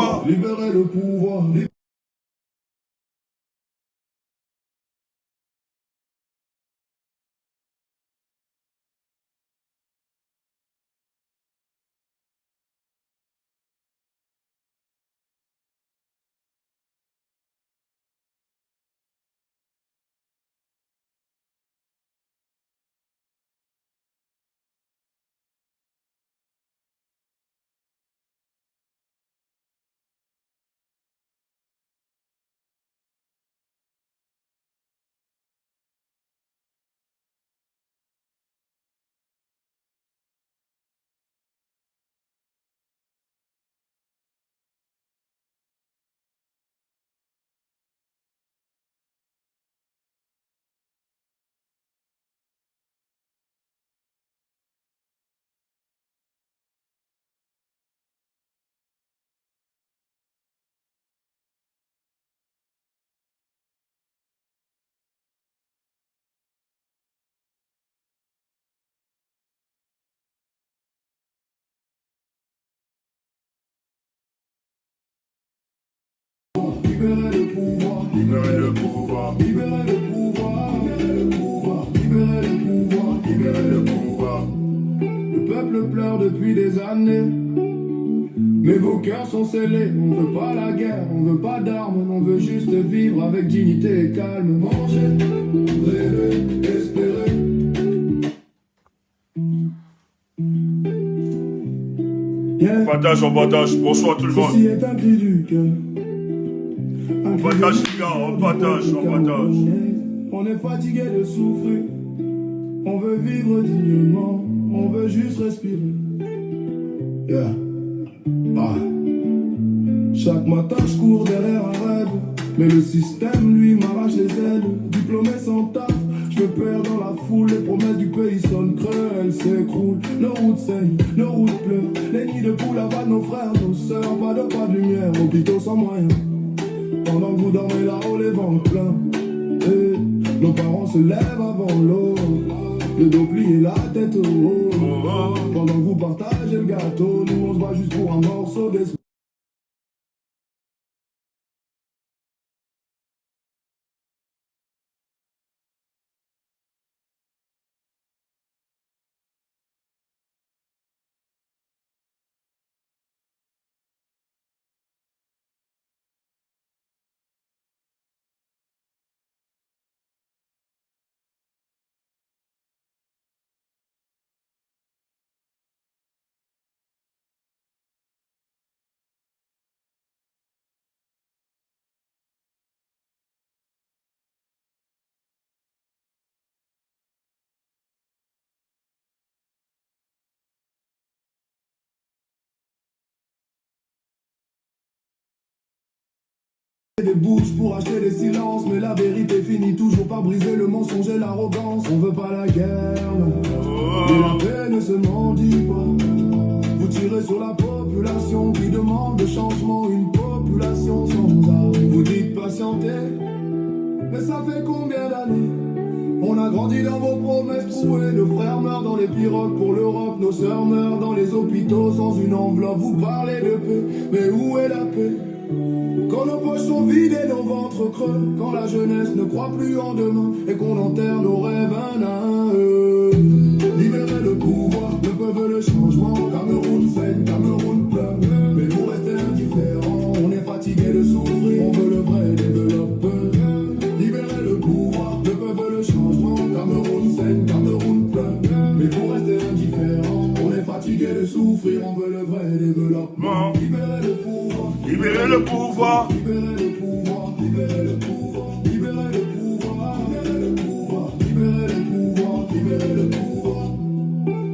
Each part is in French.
pouvoir. Libérer le pouvoir. Libérer le pouvoir, libérer le pouvoir, libérer le pouvoir, libérer le pouvoir, libérer le pouvoir, libérer le pouvoir. Le peuple pleure depuis des années, mais vos cœurs sont scellés. On veut pas la guerre, on veut pas d'armes, on veut juste vivre avec dignité et calme. Manger, rêver, espérer. On partage, bonsoir tout le monde. Ceci est un cri du cœur. On partage les gars, on partage. On est fatigué de souffrir. On veut vivre dignement. On veut juste respirer. Yeah. Ah. Chaque matin je cours derrière un rêve, mais le système lui m'arrache les ailes. Diplômé sans taf, je me perds dans la foule. Les promesses du pays sonnent creux, elles s'écroulent. Nos routes saignent, nos routes pleurent. Les nids de poules avalent nos frères, nos sœurs. Pas de lumière, hôpitaux sans moyens. Pendant que vous dormez là-haut, les ventres pleins. Et nos parents se lèvent avant l'eau, le dos plié, la tête au haut. Pendant que vous partagez le gâteau, nous on se bat juste pour un morceau d'espoir. Des bouches pour acheter des silences, mais la vérité finit toujours par briser le mensonge et l'arrogance. On veut pas la guerre, non. Et la paix ne se mendie pas. Vous tirez sur la population qui demande le changement, une population sans armes. Vous dites patienter, mais ça fait combien d'années? On a grandi dans vos promesses trouées. Nos frères meurent dans les pirogues pour l'Europe. Nos sœurs meurent dans les hôpitaux sans une enveloppe. Vous parlez de paix, mais où est la paix? Quand nos poches sont vides et nos ventres creux, quand la jeunesse ne croit plus en demain et qu'on enterre nos rêves un à un. Libérer le pouvoir, le peuple le changement. Cameroun saigne, Cameroun pleure, mais vous restez indifférents. On est fatigué de souffrir, on veut le vrai développeur. Libérer le pouvoir, le peuple le changement. Cameroun saigne, Cameroun pleure, mais vous restez indifférents. On est fatigué de souffrir, on veut le vrai développement. Libérer le pouvoir, Libérer le pouvoir. libérer le pouvoir, libérer le pouvoir, libérer le pouvoir, libérer le pouvoir, libérer le pouvoir, libérer le pouvoir.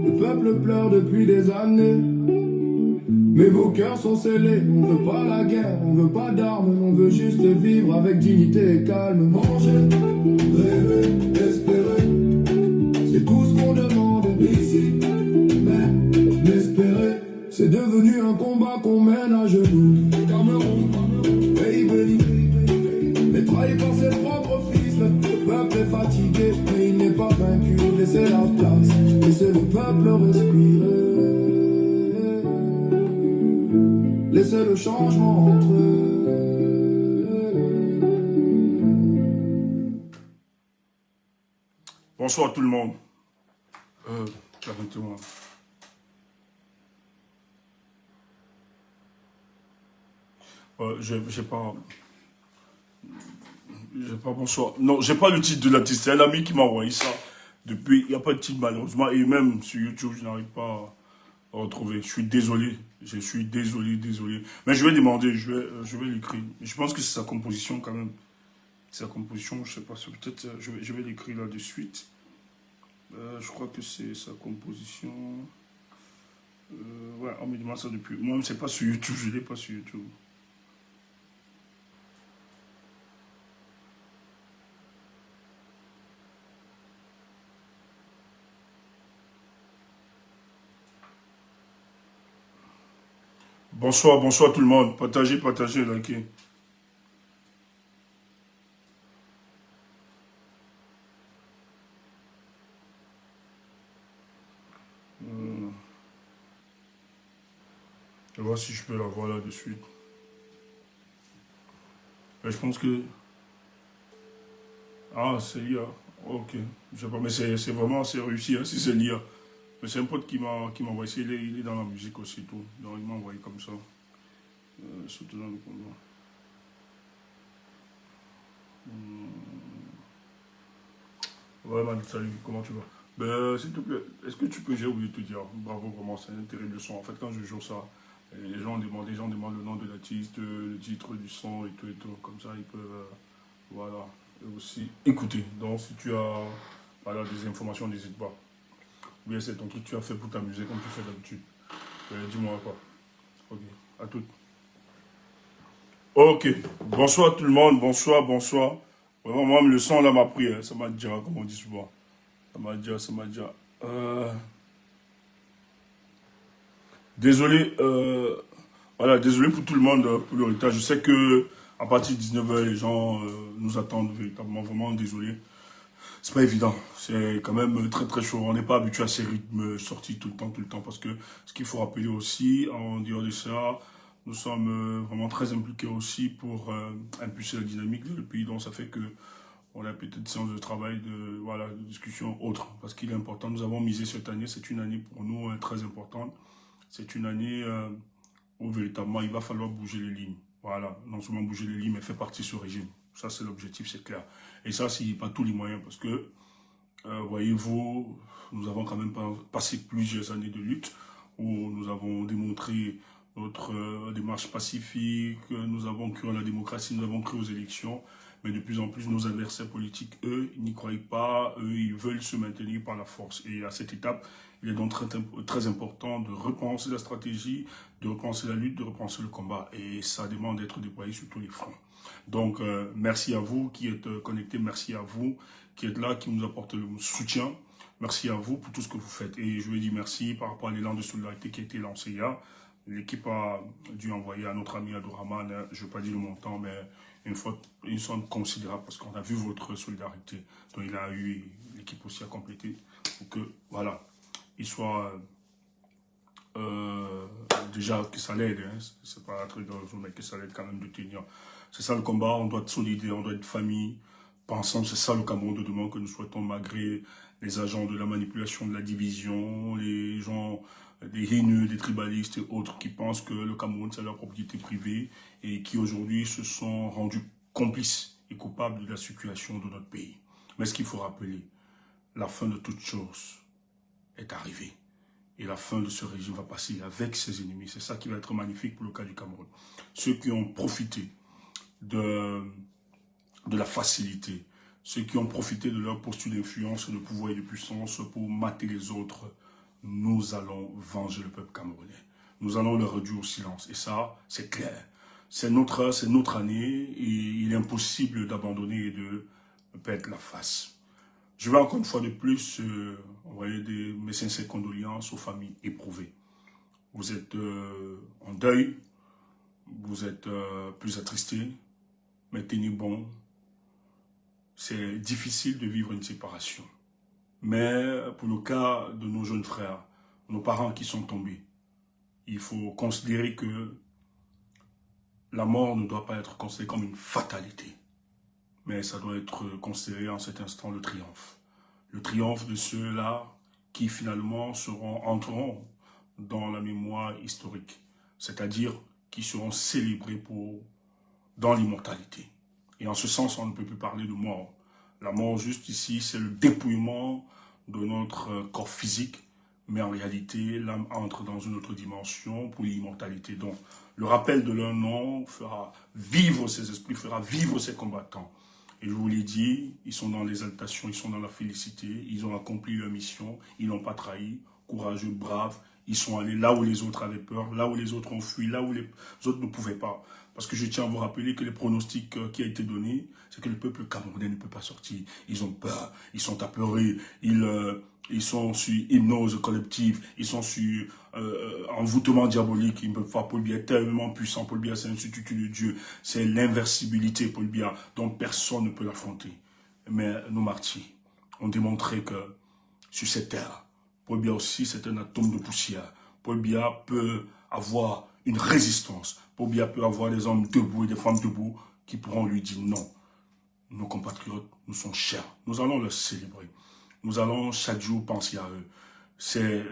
Le peuple pleure depuis des années, mais vos cœurs sont scellés. On veut pas la guerre, on veut pas d'armes, on veut juste vivre avec dignité et calme. Manger, rêver, espérer, c'est tout ce qu'on demande ici. Mais l'espérer, c'est devenu un combat qu'on mène à genoux. Cameroun, baby, mais trahi par ses propres fils. Le peuple est fatigué, mais il n'est pas vaincu. Laissez la place, laissez le peuple respirer. laissez le changement entre eux. Bonsoir tout le monde. Permettez-moi. J'ai pas bonsoir. Non, j'ai pas le titre de l'artiste. C'est un ami qui m'a envoyé ça. Depuis, il n'y a pas de titre malheureusement. Et même sur YouTube, je n'arrive pas à retrouver. Je suis désolé. Je suis désolé, désolé. Mais je vais demander, je vais l'écrire. Je pense que c'est sa composition quand même. C'est sa composition, je sais pas. Peut-être, je vais l'écrire là de suite. Je crois que c'est sa composition. Ouais, on me demande ça depuis. Moi, c'est pas sur YouTube, je l'ai pas sur YouTube. Bonsoir, bonsoir tout le monde. Partagez, partagez, likez. Je vais voir si je peux la voir là de suite. Mais je pense que. Ah, c'est l'IA. Ok. Je sais pas, mais c'est vraiment assez réussi, hein, si c'est l'IA. Mais c'est un pote qui m'a envoyé. Il est dans la musique aussi, tout. Donc il m'a envoyé comme ça. Surtout dans le combat. Ouais, man, salut, comment tu vas? Ben, s'il te plaît, est-ce que tu peux, j'ai oublié de te dire, bravo, vraiment, c'est un terrible son. En fait, quand je joue ça, les gens demandent le nom de l'artiste, le titre du son et tout, comme ça, ils peuvent, voilà, et aussi écouter. Donc, si tu as, voilà, des informations, n'hésite pas. Ou bien c'est ton truc que tu as fait pour t'amuser comme tu fais d'habitude. Dis-moi quoi. Ok, à tout. Ok, bonsoir tout le monde, bonsoir, bonsoir. Vraiment, moi, le son là m'a pris, hein, ça m'a déjà, comme on dit souvent. Ça m'a déjà, ça m'a déjà. Désolé, voilà, désolé pour tout le monde, pour le retard. Je sais que à partir de 19h, les gens nous attendent véritablement. Vraiment désolé. C'est pas évident. C'est quand même très très chaud. On n'est pas habitué à ces rythmes sortis tout le temps. Parce que ce qu'il faut rappeler aussi, en dehors de ça, nous sommes vraiment très impliqués aussi pour impulser la dynamique dans le pays. Donc ça fait que on a peut-être une séance de travail, de, voilà, de discussion autre. Parce qu'il est important. Nous avons misé cette année. C'est une année pour nous très importante. C'est une année où véritablement il va falloir bouger les lignes. Voilà, non seulement bouger les lignes, mais faire partie de ce régime. Ça, c'est l'objectif, c'est clair. Et ça, c'est pas tous les moyens, parce que, voyez-vous, nous avons quand même passé plusieurs années de lutte, où nous avons démontré notre démarche pacifique, nous avons cru à la démocratie, nous avons cru aux élections, mais de plus en plus, nos adversaires politiques, eux, n'y croient pas, eux, ils veulent se maintenir par la force. Et à cette étape, il est donc très important de repenser la stratégie, de repenser la lutte, de repenser le combat. Et ça demande d'être déployé sur tous les fronts. Donc, merci à vous qui êtes connectés, merci à vous qui êtes là, qui nous apportez le soutien. Merci à vous pour tout ce que vous faites. Et je veux dire merci par rapport à l'élan de solidarité qui a été lancé hier. L'équipe a dû envoyer à notre ami Adouraman, je ne veux pas dire le montant, mais une somme considérable parce qu'on a vu votre solidarité. Donc il a eu, l'équipe aussi a complété pour que, voilà, il soit déjà que ça l'aide, hein. C'est pas un truc de raison, mais que ça l'aide quand même de tenir. C'est ça le combat, on doit être solidaire, on doit être famille, pas ensemble, c'est ça le Cameroun de demain que nous souhaitons malgré les agents de la manipulation, de la division, les gens, des haineux, des tribalistes et autres qui pensent que le Cameroun c'est leur propriété privée et qui aujourd'hui se sont rendus complices et coupables de la situation de notre pays. Mais ce qu'il faut rappeler, la fin de toute chose est arrivée. Et la fin de ce régime va passer avec ses ennemis. C'est ça qui va être magnifique pour le cas du Cameroun. Ceux qui ont profité de la facilité, ceux qui ont profité de leur posture d'influence, de pouvoir et de puissance pour mater les autres, nous allons venger le peuple camerounais. Nous allons le réduire au silence. Et ça, c'est clair. C'est notre année et il est impossible d'abandonner et de perdre la face. Je vais encore une fois de plus envoyer mes sincères condoléances aux familles éprouvées. Vous êtes en deuil, vous êtes plus attristés, mais tenez bon. C'est difficile de vivre une séparation. Mais pour le cas de nos jeunes frères, nos parents qui sont tombés, il faut considérer que la mort ne doit pas être considérée comme une fatalité, mais ça doit être considéré en cet instant le triomphe. Le triomphe de ceux-là qui finalement entreront dans la mémoire historique, c'est-à-dire qui seront célébrés dans l'immortalité. Et en ce sens, on ne peut plus parler de mort. La mort, juste ici, c'est le dépouillement de notre corps physique, mais en réalité, l'âme entre dans une autre dimension pour l'immortalité. Donc, le rappel de leur nom fera vivre ces esprits, fera vivre ces combattants. Et je vous l'ai dit, ils sont dans l'exaltation, ils sont dans la félicité, ils ont accompli leur mission, ils n'ont pas trahi, courageux, braves, ils sont allés là où les autres avaient peur, là où les autres ont fui, là où les autres ne pouvaient pas. Parce que je tiens à vous rappeler que les pronostics qui ont été donnés, c'est que le peuple camerounais ne peut pas sortir. Ils ont peur, ils sont apeurés, ils sont sur hypnose collective, ils sont sur envoûtement diabolique. Ils ne peuvent pas. Paul Biya est tellement puissant. Paul Biya, c'est un substitut de Dieu. C'est l'inversibilité, Paul Biya, dont personne ne peut l'affronter. Mais nos martyrs ont démontré que sur cette terre, Paul Biya aussi, c'est un atome de poussière. Paul Biya peut avoir une résistance. Paul Biya peut avoir des hommes debout et des femmes debout qui pourront lui dire non. Nos compatriotes nous sont chers. Nous allons les célébrer. Nous allons chaque jour penser à eux. C'est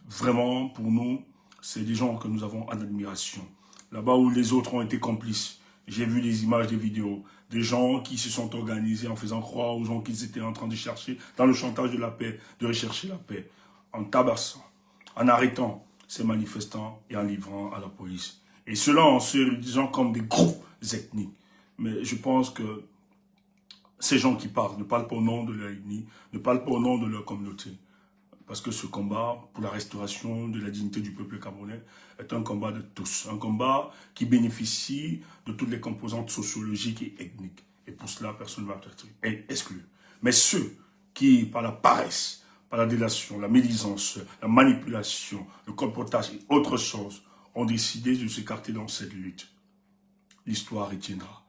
vraiment, pour nous, c'est des gens que nous avons en admiration. Là-bas où les autres ont été complices, j'ai vu des images, des vidéos, des gens qui se sont organisés en faisant croire aux gens qu'ils étaient en train de chercher, dans le chantage de la paix, de rechercher la paix, en tabassant, en arrêtant ces manifestants et en livrant à la police. Et cela en se disant comme des groupes ethniques. Mais je pense que ces gens qui parlent ne parlent pas au nom de leur ethnie, ne parlent pas au nom de leur communauté. Parce que ce combat pour la restauration de la dignité du peuple camerounais est un combat de tous. Un combat qui bénéficie de toutes les composantes sociologiques et ethniques. Et pour cela, personne ne va être exclu. Mais ceux qui, par la paresse, par la délation, la médisance, la manipulation, le colportage et autres choses, ont décidé de s'écarter dans cette lutte. L'histoire retiendra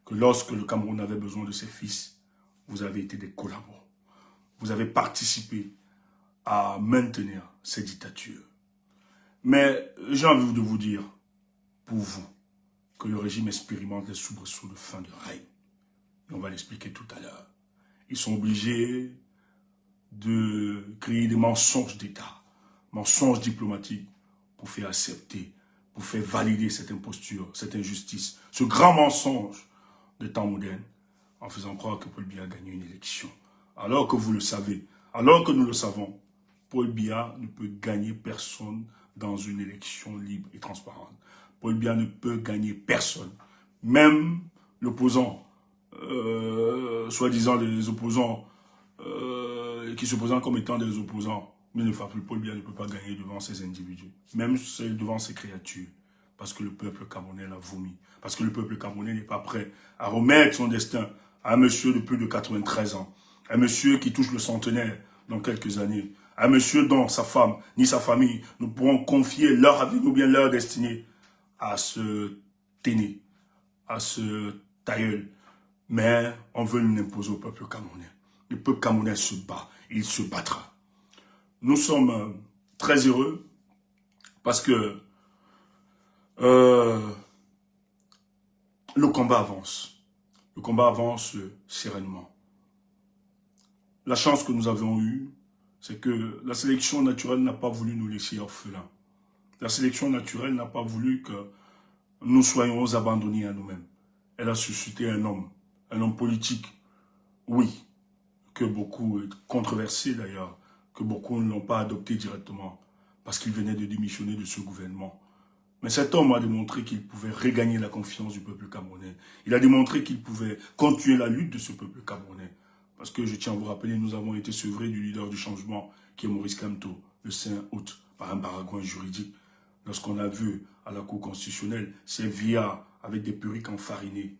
que lorsque le Cameroun avait besoin de ses fils, vous avez été des collabos. Vous avez participé à maintenir ces dictatures. Mais j'ai envie de vous dire, pour vous, que le régime expérimente les soubresauts de fin de règne. Et on va l'expliquer tout à l'heure. Ils sont obligés de créer des mensonges d'État, mensonges diplomatiques, pour faire accepter, pour faire valider cette imposture, cette injustice, ce grand mensonge des temps modernes, en faisant croire que Paul Biya a gagné une élection. Alors que vous le savez, alors que nous le savons, Paul Biya ne peut gagner personne dans une élection libre et transparente. Paul Biya ne peut gagner personne. Même l'opposant, soi-disant les opposants, qui se présentent comme étant des opposants, mais Paul Biya ne peut pas gagner devant ces individus, même devant ces créatures, parce que le peuple camerounais l'a vomi, parce que le peuple camerounais n'est pas prêt à remettre son destin à un monsieur de plus de 93 ans, un monsieur qui touche le centenaire dans quelques années, un monsieur dont sa femme ni sa famille ne pourront confier leur avenir ou bien leur destinée à ce téné, à ce tailleul. Mais on veut l'imposer au peuple camerounais. Le peuple camerounais se bat, il se battra. Nous sommes très heureux parce que le combat avance. Le combat avance sereinement. La chance que nous avons eue, c'est que la sélection naturelle n'a pas voulu nous laisser orphelins. La sélection naturelle n'a pas voulu que nous soyons abandonnés à nous-mêmes. Elle a suscité un homme politique, oui, que beaucoup, controversé d'ailleurs, que beaucoup ne l'ont pas adopté directement, parce qu'il venait de démissionner de ce gouvernement. Mais cet homme a démontré qu'il pouvait regagner la confiance du peuple camerounais. Il a démontré qu'il pouvait continuer la lutte de ce peuple camerounais. Parce que je tiens à vous rappeler, nous avons été sevrés du leader du changement, qui est Maurice Kamto, le 5 août, par un baragouin juridique. Lorsqu'on a vu à la Cour constitutionnelle ces via avec des perruques enfarinées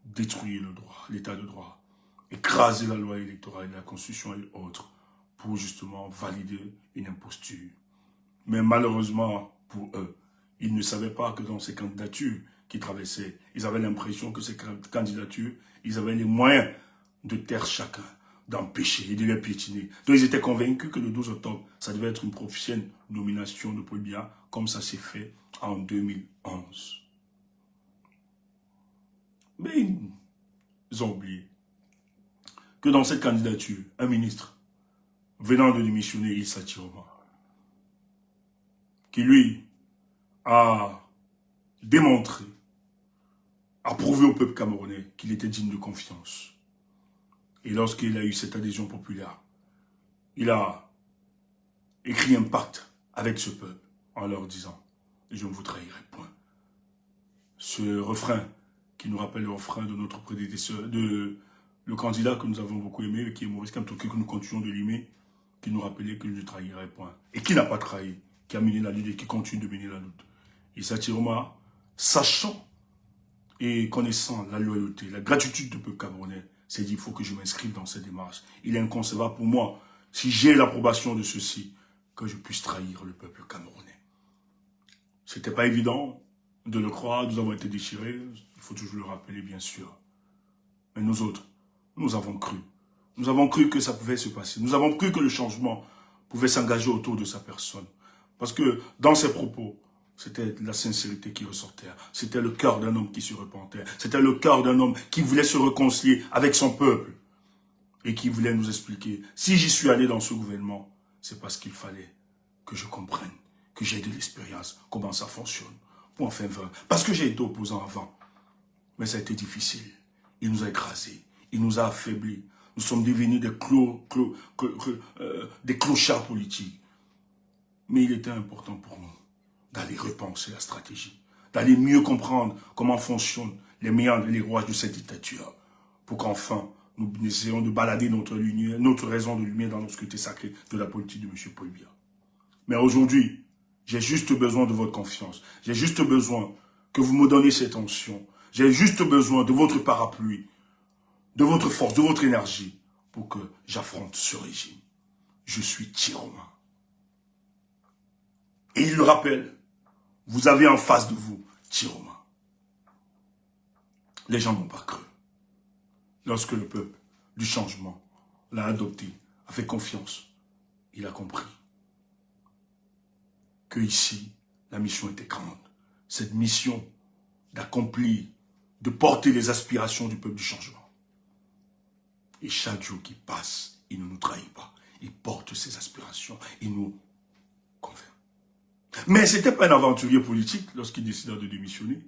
détruire le droit, l'état de droit, écraser la loi électorale, la constitution et autres, pour justement valider une imposture. Mais malheureusement pour eux, ils ne savaient pas que dans ces candidatures qui traversaient, ils avaient l'impression que ces candidatures, ils avaient les moyens de taire chacun, d'empêcher et de les piétiner. Donc ils étaient convaincus que le 12 octobre, ça devait être une prochaine nomination de Paul Biya, comme ça s'est fait en 2011. Mais ils ont oublié que dans cette candidature, un ministre venant de démissionner, Issa Chiroma, qui lui a démontré, a prouvé au peuple camerounais qu'il était digne de confiance. Et lorsqu'il a eu cette adhésion populaire, il a écrit un pacte avec ce peuple en leur disant « Je ne vous trahirai point ». Ce refrain qui nous rappelle le refrain de notre prédécesseur, le candidat que nous avons beaucoup aimé, qui est Maurice Kamto, que nous continuons de l'aimer, qui nous rappelait que je ne trahirai point. Et qui n'a pas trahi, qui a mené la lutte et qui continue de mener la lutte. Issa Chiroma, sachant et connaissant la loyauté, la gratitude du peuple camerounais, s'est dit, il faut que je m'inscrive dans cette démarche. Il est inconcevable pour moi, si j'ai l'approbation de ceci, que je puisse trahir le peuple camerounais. C'était pas évident de le croire, nous avons été déchirés, il faut toujours le rappeler, bien sûr. Mais nous autres, nous avons cru. Nous avons cru que ça pouvait se passer. Nous avons cru que le changement pouvait s'engager autour de sa personne. Parce que dans ses propos, c'était la sincérité qui ressortait. C'était le cœur d'un homme qui se repentait. C'était le cœur d'un homme qui voulait se réconcilier avec son peuple. Et qui voulait nous expliquer, si j'y suis allé dans ce gouvernement, c'est parce qu'il fallait que je comprenne, que j'ai de l'expérience, comment ça fonctionne. Pour en faire vrai. Parce que j'ai été opposant avant. Mais ça a été difficile. Il nous a écrasés. Il nous a affaiblis. Nous sommes devenus des clochards politiques. Mais il était important pour nous d'aller repenser la stratégie, d'aller mieux comprendre comment fonctionnent les méandres et les rouages de cette dictature, pour qu'enfin, nous essayions de balader notre raison de lumière dans l'obscurité sacrée de la politique de M. Paul Biya. Mais aujourd'hui, j'ai juste besoin de votre confiance. J'ai juste besoin que vous me donniez cette onction. J'ai juste besoin de votre parapluie, de votre force, de votre énergie, pour que j'affronte ce régime. Je suis Chiroma. Et il le rappelle, vous avez en face de vous Chiroma. Les gens n'ont pas cru. Lorsque le peuple du changement l'a adopté, a fait confiance, il a compris que ici, la mission était grande. Cette mission d'accomplir, de porter les aspirations du peuple du changement. Et chaque jour qui passe, il ne nous trahit pas. Il porte ses aspirations. Il nous convainc. Mais ce n'était pas un aventurier politique lorsqu'il décida de démissionner.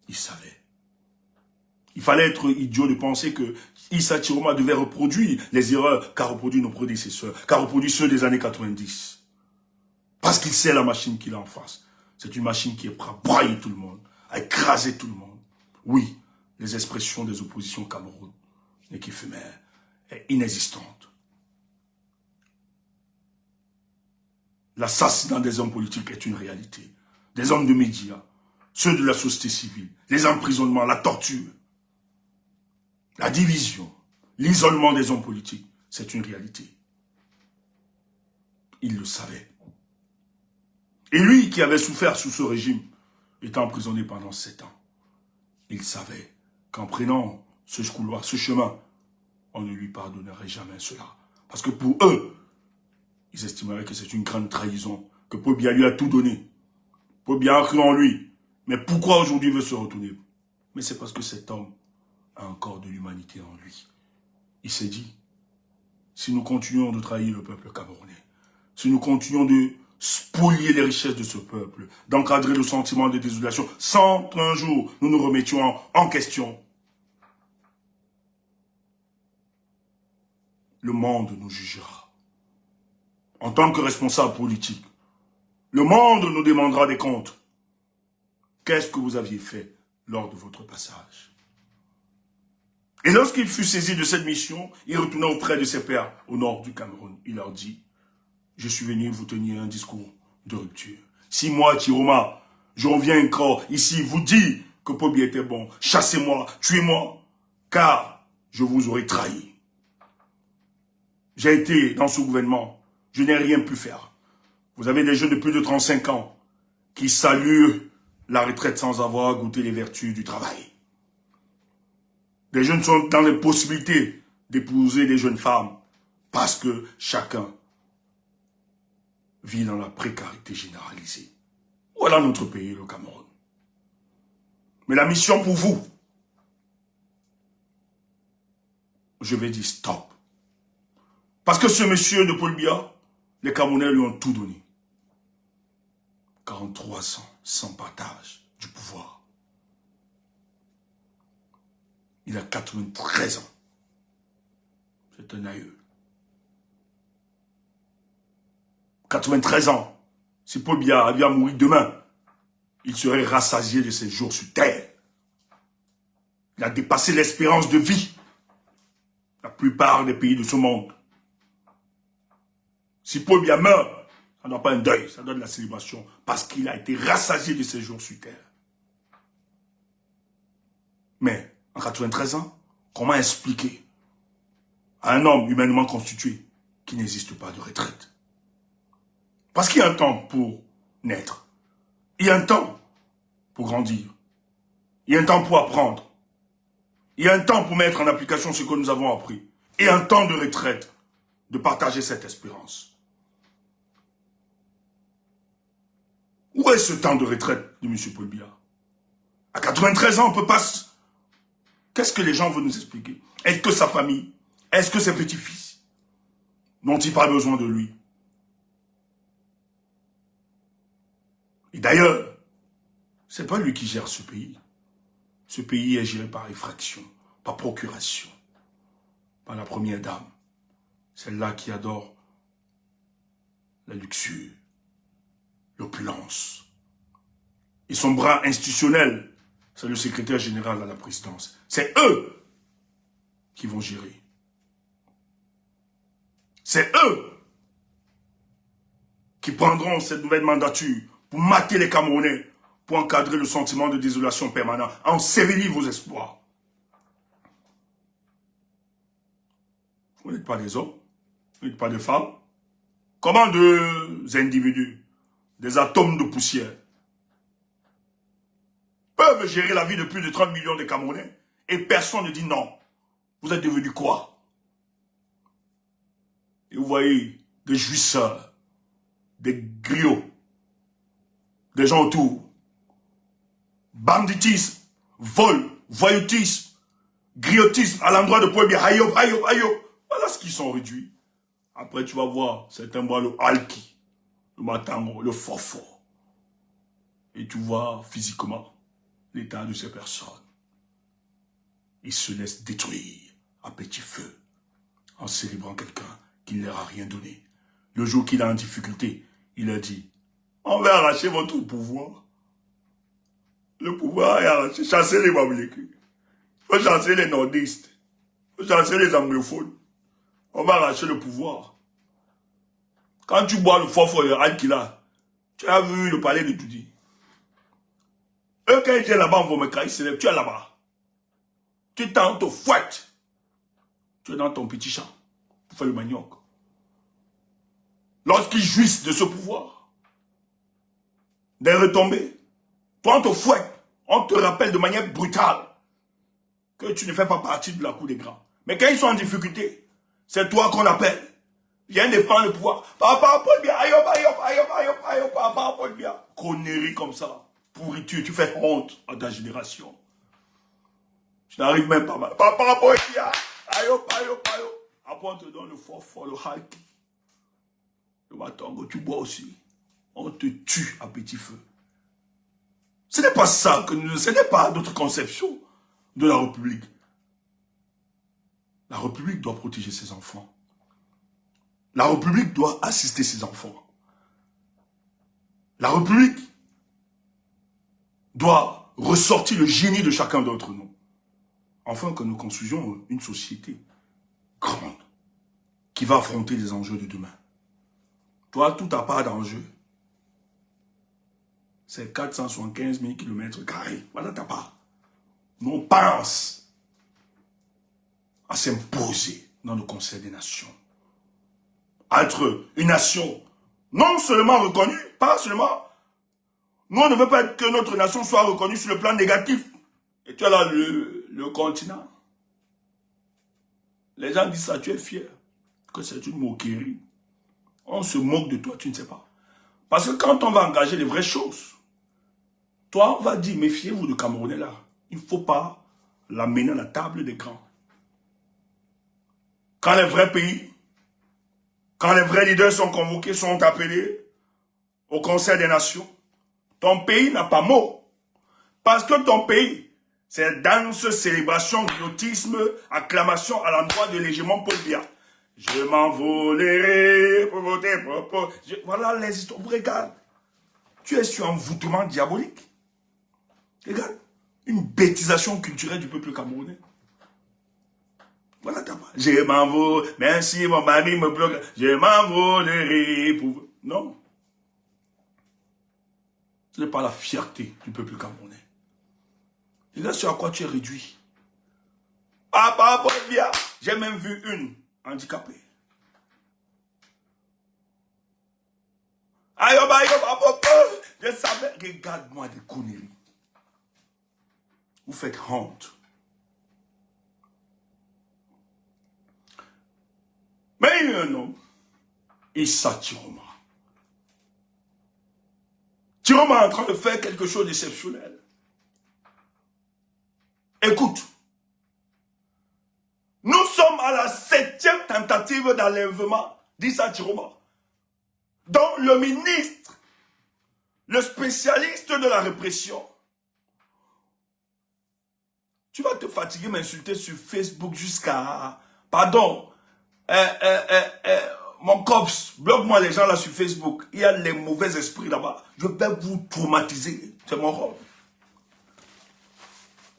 Il savait. Il fallait être idiot de penser que Issa Chiroma devait reproduire les erreurs qu'a reproduit nos prédécesseurs, qu'a reproduit ceux des années 90. Parce qu'il sait la machine qu'il a en face. C'est une machine qui est prête à brailler tout le monde, à écraser tout le monde. Oui, les expressions des oppositions au Cameroun n'est qu'éphémère, est inexistante. L'assassinat des hommes politiques est une réalité. Des hommes de médias, ceux de la société civile, les emprisonnements, la torture, la division, l'isolement des hommes politiques, c'est une réalité. Il le savait. Et lui qui avait souffert sous ce régime, étant emprisonné pendant 7 ans, il savait qu'en prenant ce couloir, ce chemin, on ne lui pardonnerait jamais cela. Parce que pour eux, ils estimeraient que c'est une grande trahison, que Paul Biya lui a tout donné. Paul Biya a cru en lui. Mais pourquoi aujourd'hui il veut se retourner? Mais c'est parce que cet homme a encore de l'humanité en lui. Il s'est dit, si nous continuons de trahir le peuple camerounais, si nous continuons de spolier les richesses de ce peuple, d'encadrer le sentiment de désolation, sans qu'un jour nous nous remettions en question, le monde nous jugera. En tant que responsable politique, le monde nous demandera des comptes. Qu'est-ce que vous aviez fait lors de votre passage? Et lorsqu'il fut saisi de cette mission, il retourna auprès de ses pairs au nord du Cameroun. Il leur dit, je suis venu vous tenir un discours de rupture. Si moi, Chiroma, je reviens encore ici vous dire que Paul Biya était bon, chassez-moi, tuez-moi, car je vous aurais trahi. J'ai été dans ce gouvernement, je n'ai rien pu faire. Vous avez des jeunes de plus de 35 ans qui saluent la retraite sans avoir goûté les vertus du travail. Des jeunes sont dans les possibilités d'épouser des jeunes femmes parce que chacun vit dans la précarité généralisée. Voilà notre pays, le Cameroun. Mais la mission pour vous, je vais dire stop. Parce que ce monsieur de Paul Biya, les Camerounais lui ont tout donné. 43 ans sans partage du pouvoir. Il a 93 ans. C'est un aïeux. 93 ans. Si Paul Biya avait à mourir demain, il serait rassasié de ses jours sur terre. Il a dépassé l'espérance de vie. La plupart des pays de ce monde. Si Paul Biya meurt, ça ne doit pas un deuil, ça donne la célébration. Parce qu'il a été rassasié de ses jours sur terre. Mais, en 93 ans, comment expliquer à un homme humainement constitué qu'il n'existe pas de retraite? Parce qu'il y a un temps pour naître. Il y a un temps pour grandir. Il y a un temps pour apprendre. Il y a un temps pour mettre en application ce que nous avons appris. Et un temps de retraite, de partager cette espérance. Où est ce temps de retraite de M. Paul Biya? À 93 ans, on ne peut pas... Qu'est-ce que les gens veulent nous expliquer? Est-ce que sa famille, est-ce que ses petits-fils n'ont-ils pas besoin de lui? Et d'ailleurs, c'est pas lui qui gère ce pays. Ce pays est géré par effraction, par procuration, par la première dame. Celle-là qui adore la luxure, l'opulence. Et son bras institutionnel, c'est le secrétaire général à la présidence. C'est eux qui vont gérer. C'est eux qui prendront cette nouvelle mandature pour mater les Camerounais, pour encadrer le sentiment de désolation permanent, ensevelir vos espoirs. Vous n'êtes pas des hommes, vous n'êtes pas des femmes. Comment deux individus, des atomes de poussière, peuvent gérer la vie de plus de 30 millions de Camerounais et personne ne dit non? Vous êtes devenus quoi? Et vous voyez des jouisseurs, des griots, des gens autour. Banditisme, vol, voyoutisme, griotisme à l'endroit de Paul Biya. Aïe, aïe, aïe. Voilà ce qu'ils sont réduits. Après, tu vas voir, certains voient le halki, le matango, le fofo. Et tu vois physiquement l'état de ces personnes. Ils se laissent détruire à petit feu en célébrant quelqu'un qui ne leur a rien donné. Le jour qu'il est en difficulté, il a dit, on va arracher votre pouvoir. Le pouvoir est arraché. Chasser les Baboulékis. Il faut chasser les nordistes. Il faut chasser les anglophones. On va arracher le pouvoir. Quand tu bois le fort de Al-Kila, tu as vu le palais de Doudi. Eux, quand ils étaient là-bas, on va me cailler, tu es là-bas. Tu t'en te fouettes. Tu es dans ton petit champ pour faire le manioc. Lorsqu'ils jouissent de ce pouvoir, des retombées, toi on te fouette, on te rappelle de manière brutale que tu ne fais pas partie de la cour des grands. Mais quand ils sont en difficulté, c'est toi qu'on appelle. Viens défendre le pouvoir. Papa Paul Biya, aïe, aïe, aïe, aïe, aïe, papa Paul Biya. Connerie comme ça, pourriture, tu fais honte à ta génération. Tu n'arrives même pas mal. Papa Paul Biya, aïe, aïe, aïe. Après on te donne le fort, le haki. Le matango, tu bois aussi. On te tue à petit feu. Ce n'est pas ça, ce n'est pas notre conception de la République. La République doit protéger ses enfants. La République doit assister ses enfants. La République doit ressortir le génie de chacun d'entre nous. Afin que nous construisions une société grande qui va affronter les enjeux de demain. Toi, tout ta part d'enjeu, c'est 475 000 km². Voilà ta part. Nous, on pense à s'imposer dans le Conseil des Nations. Être une nation non seulement reconnue, pas seulement. Nous, on ne veut pas que notre nation soit reconnue sur le plan négatif. Et tu as là le continent. Les gens disent ça, tu es fier. Que c'est une moquerie. On se moque de toi, tu ne sais pas. Parce que quand on va engager les vraies choses, toi, on va dire, méfiez-vous de Camerounais là. Il ne faut pas l'amener à la table des grands. Quand les vrais pays, quand les vrais leaders sont convoqués, sont appelés au Conseil des Nations, ton pays n'a pas mot. Parce que ton pays, c'est danse, célébration, griotisme, acclamation à l'endroit de l'hégémon Paul Biya. Je m'envolerai pour voter pour... Voilà les histoires. Regarde, tu es sur un voûtement diabolique. Regarde, une bêtisation culturelle du peuple camerounais. Voilà ta part. Je m'envole, merci mon mari me bloque, je m'envolerai pour... Non. Ce n'est pas la fierté du peuple camerounais. Regarde sur à quoi tu es réduit. Ah, par rapport à bien, j'ai même vu une handicapée. Aïe, je savais, regarde-moi des conneries. Vous faites honte. Mais il y a un homme, Issa Tiroma. Tiroma est en train de faire quelque chose d'exceptionnel. Écoute, nous sommes à la 7e tentative d'enlèvement d'Issa Tiroma, dont le ministre, le spécialiste de la répression. Tu vas te fatiguer m'insulter sur Facebook jusqu'à... Pardon, mon cops, bloque-moi les gens là sur Facebook. Il y a les mauvais esprits là-bas. Je vais vous traumatiser. C'est mon rôle.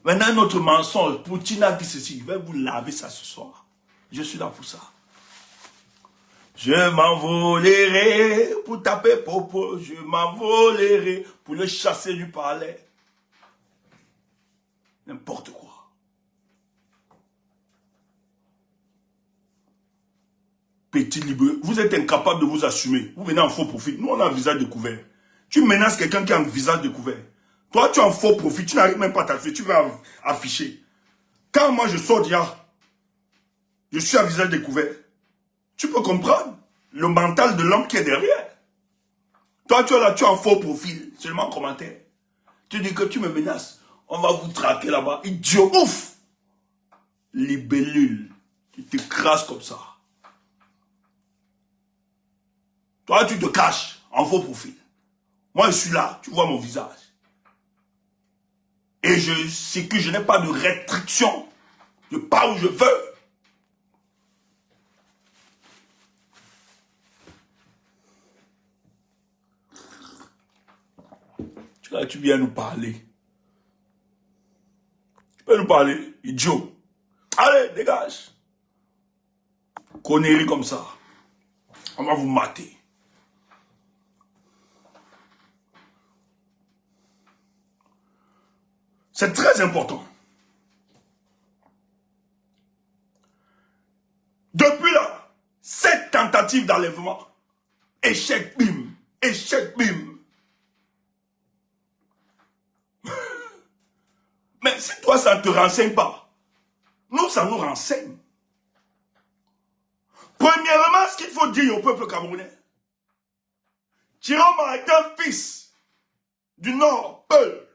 Maintenant, notre mensonge, Poutine a dit ceci. Je vais vous laver ça ce soir. Je suis là pour ça. Je m'envolerai pour taper Popo. Je m'envolerai pour le chasser du palais. N'importe quoi. Petit libre, vous êtes incapable de vous assumer. Vous venez en faux profit. Nous, on a un visage découvert. Tu menaces quelqu'un qui a un visage découvert. Toi, tu es en faux profit. Tu n'arrives même pas à t'afficher. Tu vas afficher. Quand moi, je sors d'IA, je suis à visage découvert. Tu peux comprendre le mental de l'homme qui est derrière. Toi, tu es là, tu es en faux profil. Seulement commentaire. Tu dis que tu me menaces. On va vous traquer là-bas. Idiot, ouf! Libellule. Tu t'écrases comme ça. Toi, tu te caches en faux profil. Moi, je suis là, tu vois mon visage. Et je sais que je n'ai pas de restriction. Je pars où je veux. Tu viens nous parler. Tu peux nous parler, idiot. Allez, dégage. Connerie comme ça. On va vous mater. C'est très important. Depuis là, cette tentative d'enlèvement, échec bim, échec bim. Mais si toi ça ne te renseigne pas, nous ça nous renseigne. Premièrement, ce qu'il faut dire au peuple camerounais, Tiroma est un fils du Nord, Peul,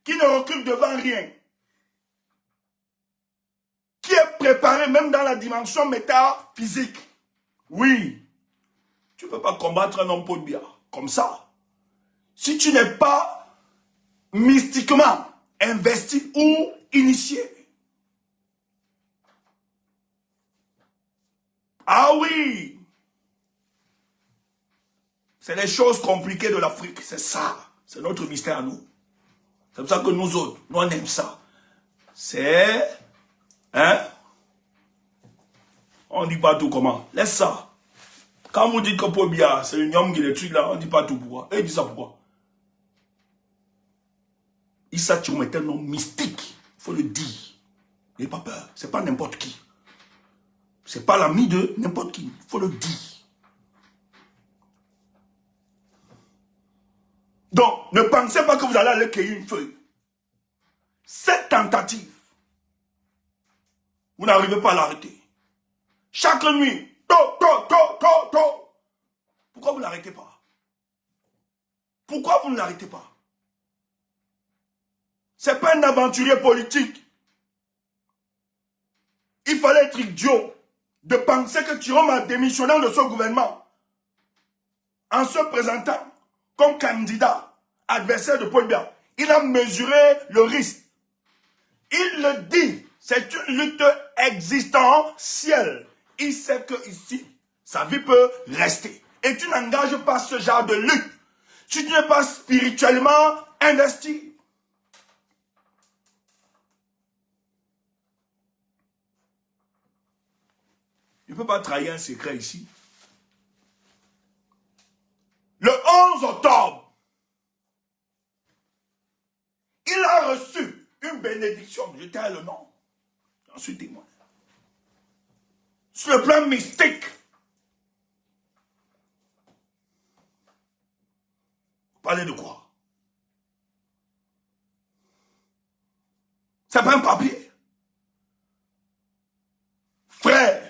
qui ne recule devant rien, qui est préparé même dans la dimension métaphysique. Oui, tu ne peux pas combattre un homme Paul Biya comme ça. Si tu n'es pas mystiquement investi ou initié. Ah oui, c'est les choses compliquées de l'Afrique, c'est ça, c'est notre mystère à nous. C'est pour ça que nous autres, nous on aime ça. C'est... Hein? On ne dit pas tout comment. Laisse ça. Quand vous dites que Paul Biya, c'est une homme qui est le truc là, on ne dit pas tout pourquoi. Et il dit ça pourquoi? Issa Tiroma est un homme mystique. Il faut le dire. N'ayez pas peur. C'est pas n'importe qui. C'est pas l'ami de n'importe qui. Il faut le dire. Donc, ne pensez pas que vous allez aller cueillir une feuille. Cette tentative Vous n'arrivez pas à l'arrêter. Chaque nuit, pourquoi vous ne l'arrêtez pas? Pourquoi vous ne l'arrêtez pas? Ce n'est pas un aventurier politique. Il fallait être idiot de penser que Tiroma a démissionné de ce gouvernement en se présentant comme candidat adversaire de Paul Biya. Il a mesuré le risque. Il le dit, c'est une lutte existentielle. Il sait que ici, sa vie peut rester. Et tu n'engages pas ce genre de lutte. Tu n'es pas spirituellement investi. Je ne peux pas trahir un secret ici. Le 11 octobre, il a reçu une bénédiction. Je tais le nom. J'en suis témoin. Sur le plan mystique. Vous parlez de quoi? C'est pas un papier. Frère,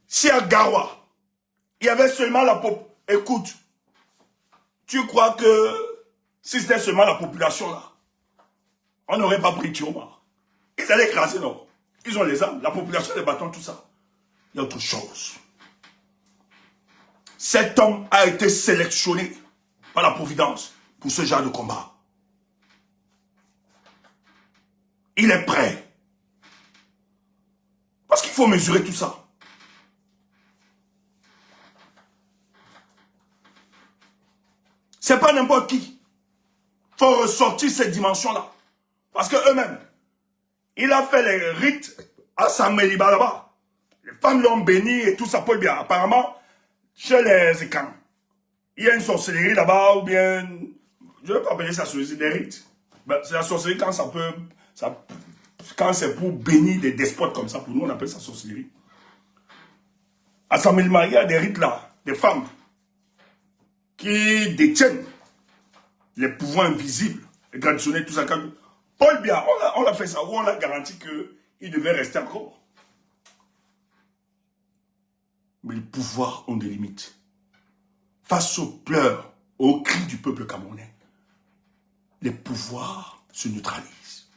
si à Garoua, il y avait seulement la population. Écoute, tu crois que si c'était seulement la population là, on n'aurait pas pris Tiroma. Ils allaient écraser, non? Ils ont les armes, la population, les bâtons, tout ça. Il y a autre chose. Cet homme a été sélectionné par la Providence pour ce genre de combat. Il est prêt. Parce qu'il faut mesurer tout ça. C'est pas n'importe qui. Il faut ressortir cette dimension-là. Parce que eux-mêmes, il a fait les rites à Sameliba là-bas. Les femmes l'ont béni et tout ça peut bien. Apparemment, chez les Écans, il y a une sorcellerie là-bas ou bien... Je ne vais pas appeler ça sorcellerie, des rites. Ben, c'est la sorcellerie quand ça peut... quand c'est pour bénir des despotes comme ça, pour nous on appelle ça sorcellerie. À Sameliba, il y a des rites là, des femmes qui détiennent les pouvoirs invisibles, les traditionnels, tout ça. Paul Biya, on a fait ça, où on a garanti qu'il devait rester encore. Mais les pouvoirs ont des limites. Face aux pleurs, aux cris du peuple camerounais, les pouvoirs se neutralisent.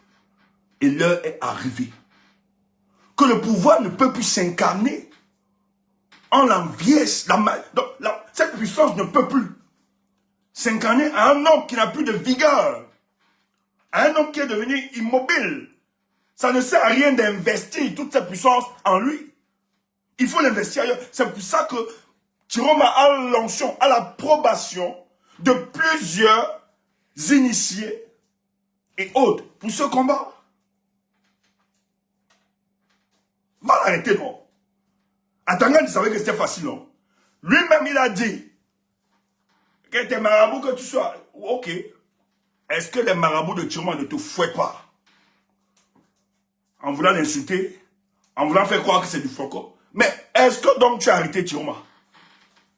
Et l'heure est arrivée que le pouvoir ne peut plus s'incarner en l'enviesse. Cette puissance ne peut plus s'incarner à un homme qui n'a plus de vigueur, à un homme qui est devenu immobile. Ça ne sert à rien d'investir toute cette puissance en lui. Il faut l'investir ailleurs. C'est pour ça que Tiroma a l'onction, a l'approbation de plusieurs initiés et autres pour ce combat. Va l'arrêter, non? Atanga, il savait que c'était facile, non? Lui-même, il a dit que tes marabouts, que tu sois... Ok. Est-ce que les marabouts de Tiroma ne te fouettent pas? En voulant l'insulter, en voulant faire croire que c'est du foco. Mais est-ce que donc tu as arrêté Tiroma?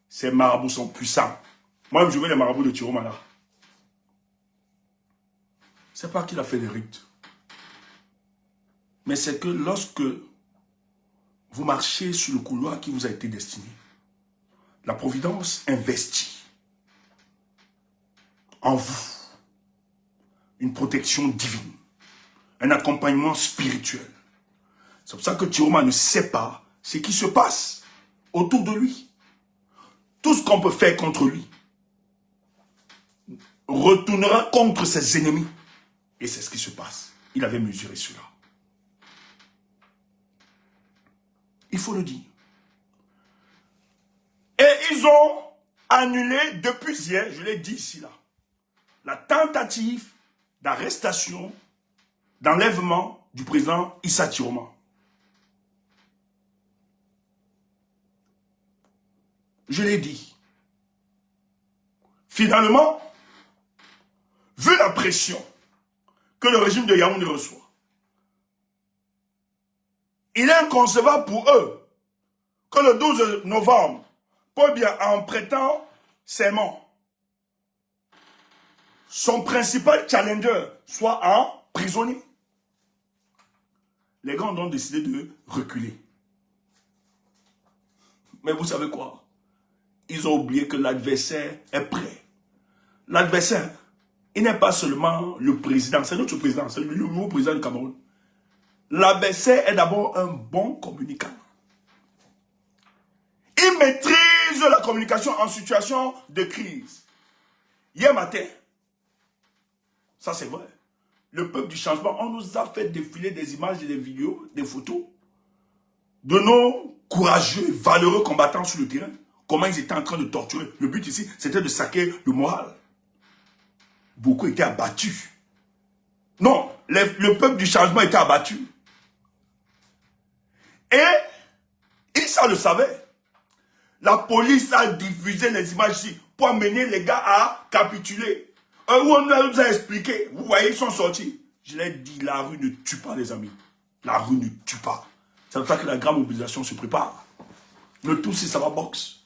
Ces marabouts sont puissants. Moi, je veux les marabouts de Tiroma là. C'est pas qu'il a fait les rites. Mais c'est que lorsque vous marchez sur le couloir qui vous a été destiné, la Providence investit en vous une protection divine, un accompagnement spirituel. C'est pour ça que Tiroma ne sait pas ce qui se passe autour de lui. Tout ce qu'on peut faire contre lui retournera contre ses ennemis. Et c'est ce qui se passe. Il avait mesuré cela. Il faut le dire. Et ils ont annulé depuis hier, je l'ai dit ici là, la tentative d'arrestation, d'enlèvement du président Issa Tiroma. Je l'ai dit. Finalement, vu la pression que le régime de Yaoundé reçoit, il est inconcevable pour eux que le 12 novembre, Paul Biya, en prêtant serment, son principal challenger soit un prisonnier. Les gars ont décidé de reculer. Mais vous savez quoi? Ils ont oublié que l'adversaire est prêt. L'adversaire, il n'est pas seulement le président, c'est notre président, c'est le nouveau président du Cameroun. L'adversaire est d'abord un bon communicant. Il maîtrise la communication en situation de crise. Hier matin, ça c'est vrai, le peuple du changement, on nous a fait défiler des images et des vidéos, des photos de nos courageux, valeureux combattants sur le terrain. Comment ils étaient en train de torturer. Le but ici, c'était de saquer le moral. Beaucoup étaient abattus. Non, le peuple du changement était abattu. Et ça le savait. La police a diffusé les images ici pour amener les gars à capituler. Où on nous a expliqué. Vous voyez, ils sont sortis. Je l'ai dit, la rue ne tue pas, les amis. La rue ne tue pas. C'est pour ça que la grande mobilisation se prépare. Le tout, c'est ça va boxe.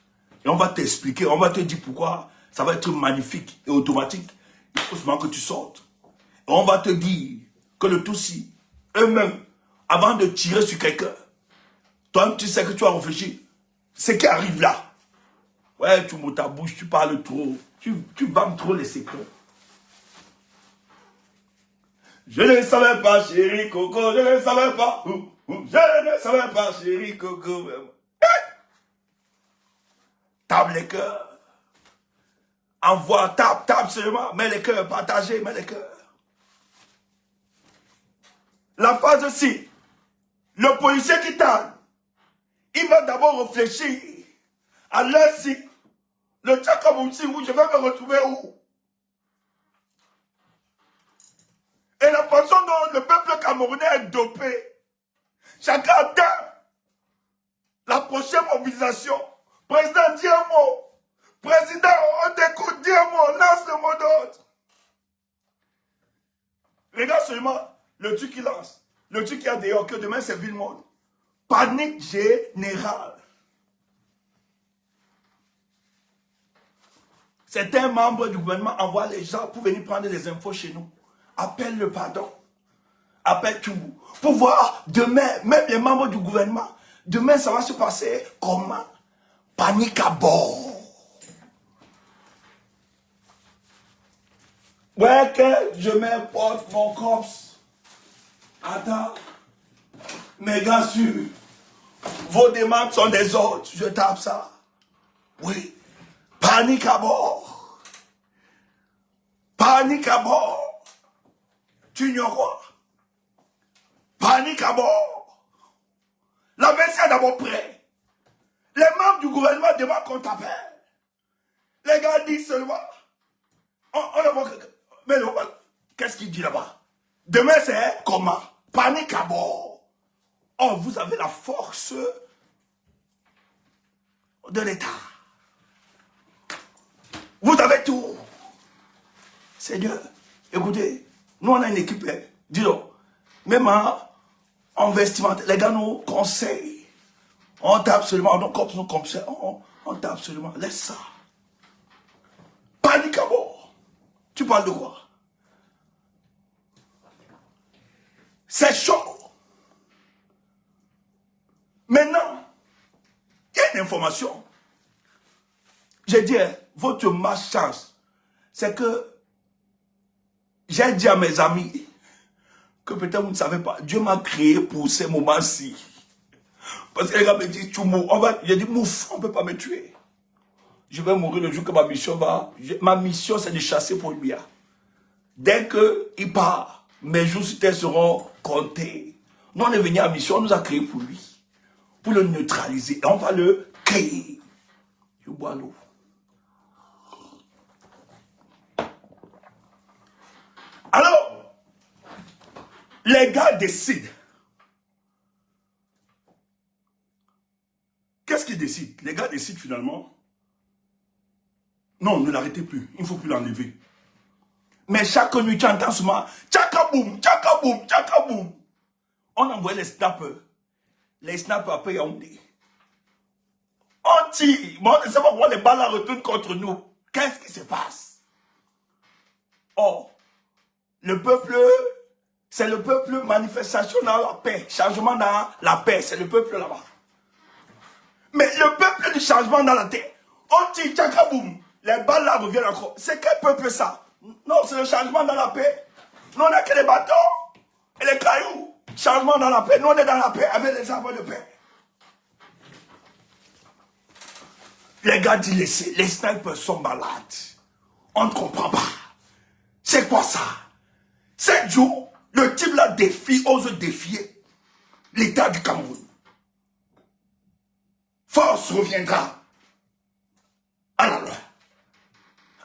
Et on va t'expliquer, on va te dire pourquoi ça va être magnifique et automatique. Il faut seulement que tu sortes. Et on va te dire que le tout, si eux-mêmes, avant de tirer sur quelqu'un, toi-même, tu sais que tu as réfléchi. Ce qui arrive là. Ouais, tu m'ouvres ta bouche, tu parles trop. Tu vas trop les secrets. Je ne savais pas, chérie Coco, je ne savais pas. Je ne savais pas, chérie Coco. Tape les cœurs. Envoie, tape seulement. Mets les cœurs, partagez, mets les cœurs. La phase 6. Le policier qui tape, il va d'abord réfléchir à l'insi. Le Tchakaboumsi, où je vais me retrouver où? Et la façon dont le peuple camerounais est dopé, chacun attend la prochaine mobilisation. Président, dis un mot. Président, on t'écoute, dis un mot, lance le mot d'ordre. Regarde seulement le truc qui lance. Le truc qui a dehors, que demain c'est Villemont. Panique générale. Certains membres du gouvernement envoient les gens pour venir prendre les infos chez nous. Appelle le pardon. Appelle Tchoubou. Pour voir demain, même les membres du gouvernement, demain ça va se passer comment? Panique à bord. Ouais, que je m'importe mon cops. Attends. Mes gars sûrs. Vos demandes sont des ordres. Je tape ça. Oui. Panique à bord. Panique à bord. Tu ignores quoi? Panique à bord. La version est d'abord prêt. Les membres du gouvernement demandent qu'on t'appelle. Les gars disent seulement. On voit que. Mais qu'est-ce qu'il dit là-bas? Demain c'est comment? Panique à bord. Oh, vous avez la force de l'État. Vous avez tout. Seigneur, écoutez, nous on a une équipe, dis-donc, même en vestimentaire, les gars nous conseillent. On tape seulement, on tape seulement, laisse ça. Panique à bord. Tu parles de quoi? C'est chaud. Maintenant, il y a une information. J'ai dit, votre malchance, c'est que j'ai dit à mes amis que peut-être vous ne savez pas, Dieu m'a créé pour ces moments-ci. Parce que les gars me disent, j'ai dit, mouf, on ne peut pas me tuer. Je vais mourir le jour que ma mission va. Ma mission, c'est de chasser pour lui. Dès qu'il part, mes jours sur terre seront comptés. Nous, on est venu à mission, on nous a créé pour lui. Pour le neutraliser. Et on va le créer. Je bois l'eau. Alors, les gars décident. Qu'est-ce qu'ils décident? Les gars décident finalement. Non, ne l'arrêtez plus. Il ne faut plus l'enlever. Mais chaque nuit, tu entends seulement tchakaboum, tchakaboum, tchakaboum. On envoie les snappers. Les snappers après Yaoundé. On tire. Mais on ne sait pas pourquoi les balles retournent contre nous. Qu'est-ce qui se passe? Oh, le peuple C'est le peuple, manifestation dans la paix, changement dans la paix, c'est le peuple là-bas. Mais le peuple du changement dans la terre, on dit tchakaboum, les balles là reviennent encore. C'est quel peuple ça? Non, c'est le changement dans la paix. Nous on n'a que les bâtons et les cailloux. Changement dans la paix, nous on est dans la paix avec les arbres de paix. Les gars disent, les snipers sont malades. On ne comprend pas. C'est quoi ça? 7 jours, le type là ose défier l'État du Cameroun. Force reviendra à la loi.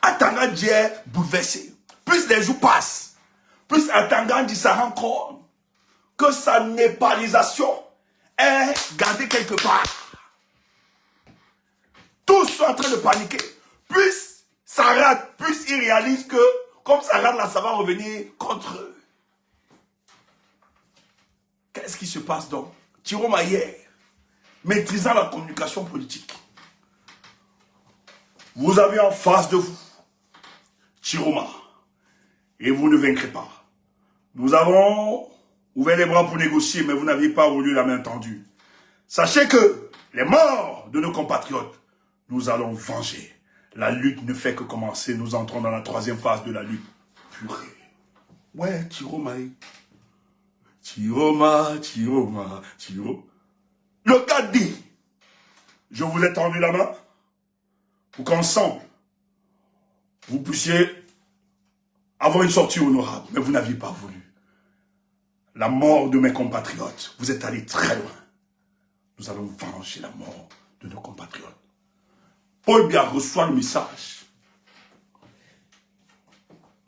Atanga dit est bouleversé. Plus les jours passent, plus Atanga dit ça rend compte que sa népalisation est gardée quelque part. Tous sont en train de paniquer. Plus ça rate, plus ils réalisent que comme ça rate là, ça va revenir contre eux. Qu'est-ce qui se passe donc? Tiroma hier, maîtrisant la communication politique. Vous avez en face de vous Tiroma. Et vous ne vaincrez pas. Nous avons ouvert les bras pour négocier, mais vous n'aviez pas voulu la main tendue. Sachez que les morts de nos compatriotes, nous allons venger. La lutte ne fait que commencer. Nous entrons dans la 3e phase de la lutte. Purée. Ouais, Tiroma. Tiroma. Le gars dit, je vous ai tendu la main pour qu'ensemble, vous puissiez avoir une sortie honorable. Mais vous n'aviez pas voulu. La mort de mes compatriotes, vous êtes allés très loin. Nous allons venger la mort de nos compatriotes. Paul Biya reçoit le message.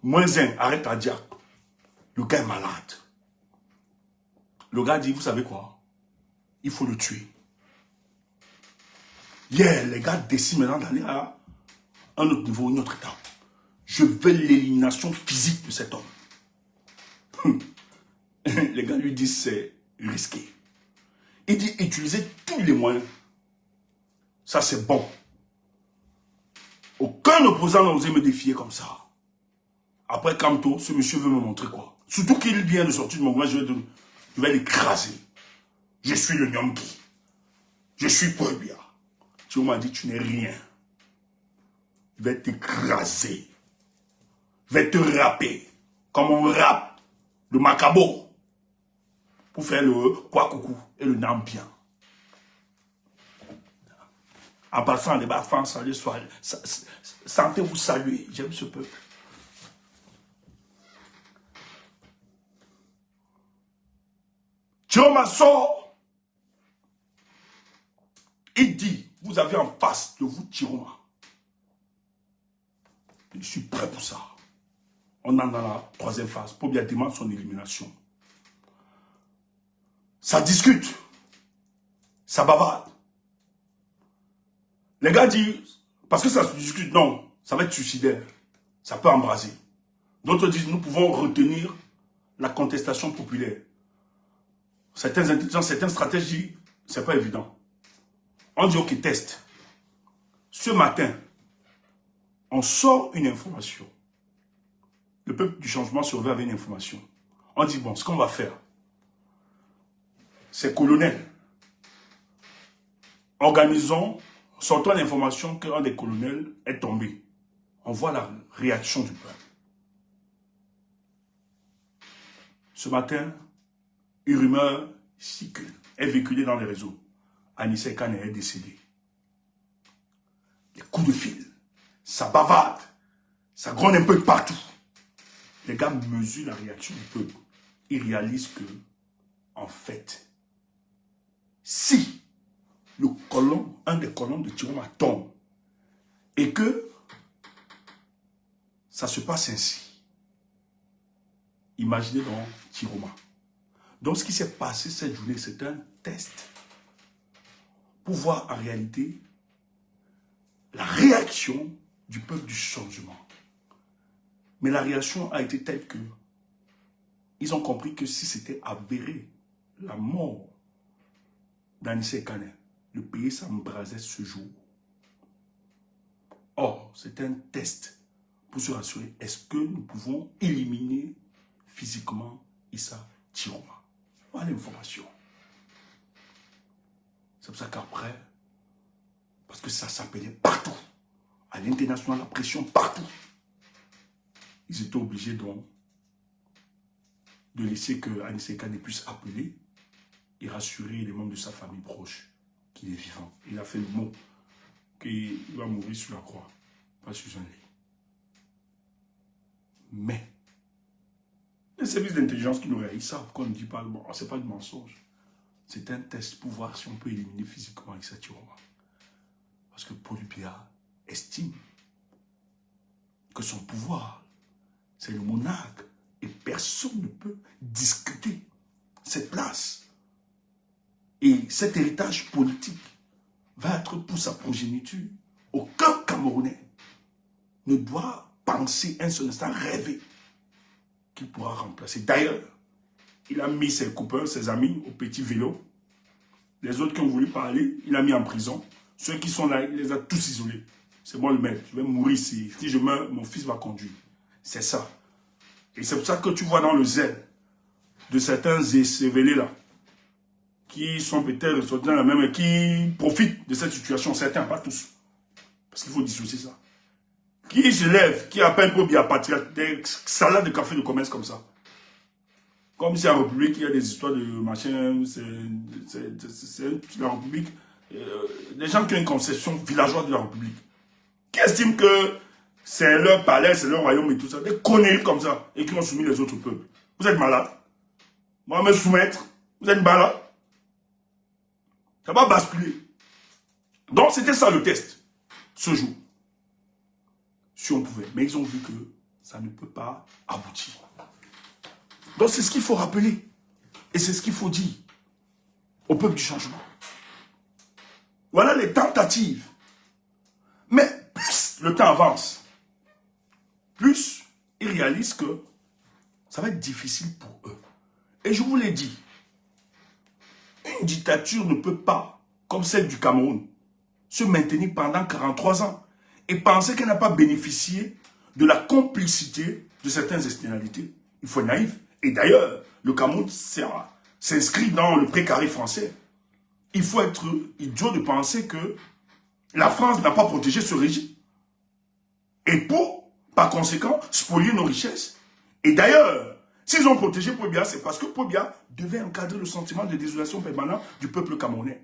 -1, arrête à dire. Le gars est malade. Le gars dit, vous savez quoi? Il faut le tuer. Yeah, les gars décident maintenant d'aller à un autre niveau, une autre étape. Je veux l'élimination physique de cet homme. Les gars lui disent, c'est risqué. Il dit, utilisez tous les moyens. Ça, c'est bon. Aucun opposant n'a osé me défier comme ça. Après Kamto, ce monsieur veut me montrer quoi? Surtout qu'il vient de sortir de mon coin, je vais l'écraser. Je suis le Nyamki. Je suis Paul Biya. Tu m'as dit, tu n'es rien. Je vais t'écraser. Je vais te râper. Comme on râpe le macabo. Pour faire le quoi coucou et le Nambian. En passant les bafans, salut, sentez-vous saluer. J'aime ce peuple. Tiroma sort. Il dit, vous avez en face de vous Tiroma. Je suis prêt pour ça. On est dans la 3e phase. Pour bien demander son élimination. Ça discute. Ça bavarde. Les gars disent, parce que ça se discute, non, ça va être suicidaire. Ça peut embraser. D'autres disent, nous pouvons retenir la contestation populaire. Certains intelligents, certaines stratégies, c'est pas évident. On dit, ok, test. Ce matin, on sort une information. Le peuple du changement se réveille avec une information. On dit, bon, ce qu'on va faire, c'est colonel. Organisons, sortons l'information qu'un des colonels est tombé. On voit la réaction du peuple. Ce matin, une rumeur circule, est véhiculée dans les réseaux. Anissé Kane est décédé. Les coups de fil, ça bavarde, ça gronde un peu partout. Les gars mesurent la réaction du peuple. Ils réalisent que, en fait, si le colon, un des colons de Tiroma tombe, et que ça se passe ainsi, imaginez donc Tiroma. Donc ce qui s'est passé cette journée, c'est un test pour voir en réalité la réaction du peuple du changement. Mais la réaction a été telle que ils ont compris que si c'était avéré la mort d'Anissé Kane, le pays s'embrasait ce jour. Or, c'est un test pour se rassurer. Est-ce que nous pouvons éliminer physiquement Issa Chiroma. Voilà l'information. C'est pour ça qu'après, parce que ça s'appelait partout, à l'international, la pression partout, ils étaient obligés donc de laisser que Anissé Kane puisse appeler et rassurer les membres de sa famille proche qu'il est vivant. Il a fait le mot qu'il va mourir sur la croix, pas sur un lit. Mais les services d'intelligence qui nous réalisent savent qu'on ne dit pas, bon, c'est pas du mensonge. C'est un test pour voir si on peut éliminer physiquement Issa Chiroma. Parce que Paul Biya estime que son pouvoir, c'est le monarque. Et personne ne peut discuter cette place. Et cet héritage politique va être pour sa progéniture. Aucun Camerounais ne doit penser un seul instant, rêver qu'il pourra remplacer. D'ailleurs, il a mis ses copains, ses amis au petit vélo. Les autres qui ont voulu parler, il a mis en prison. Ceux qui sont là, il les a tous isolés. C'est moi le maître, je vais mourir ici. Si je meurs, mon fils va conduire. C'est ça. Et c'est pour ça que tu vois dans le zèle de certains événés là, qui sont peut-être dans la même, qui profitent de cette situation, certains, pas tous. Parce qu'il faut dissocier ça. Qui se lève, qui appelle pour bien partir, des salades de café de commerce comme ça. Comme si en République, il y a des histoires de machin, c'est la République. Des gens qui ont une conception villageoise de la République. Qui estiment que c'est leur palais, c'est leur royaume et tout ça. Des conneries comme ça. Et qui ont soumis les autres peuples. Vous êtes malade. Moi, me soumettre. Vous êtes malade. Ça va basculer. Donc, c'était ça le test. Ce jour. Si on pouvait. Mais ils ont vu que ça ne peut pas aboutir. Donc, c'est ce qu'il faut rappeler. Et c'est ce qu'il faut dire au peuple du changement. Voilà les tentatives. Mais plus le temps avance, plus ils réalisent que ça va être difficile pour eux. Et je vous l'ai dit, une dictature ne peut pas, comme celle du Cameroun, se maintenir pendant 43 ans et penser qu'elle n'a pas bénéficié de la complicité de certaines externalités. Il faut être naïf. Et d'ailleurs, le Cameroun s'inscrit dans le précaré français. Il faut être idiot de penser que la France n'a pas protégé ce régime. Et pour, par conséquent, spolier nos richesses. Et d'ailleurs, s'ils ont protégé Paul Biya, c'est parce que Paul Biya devait encadrer le sentiment de désolation permanent du peuple camerounais.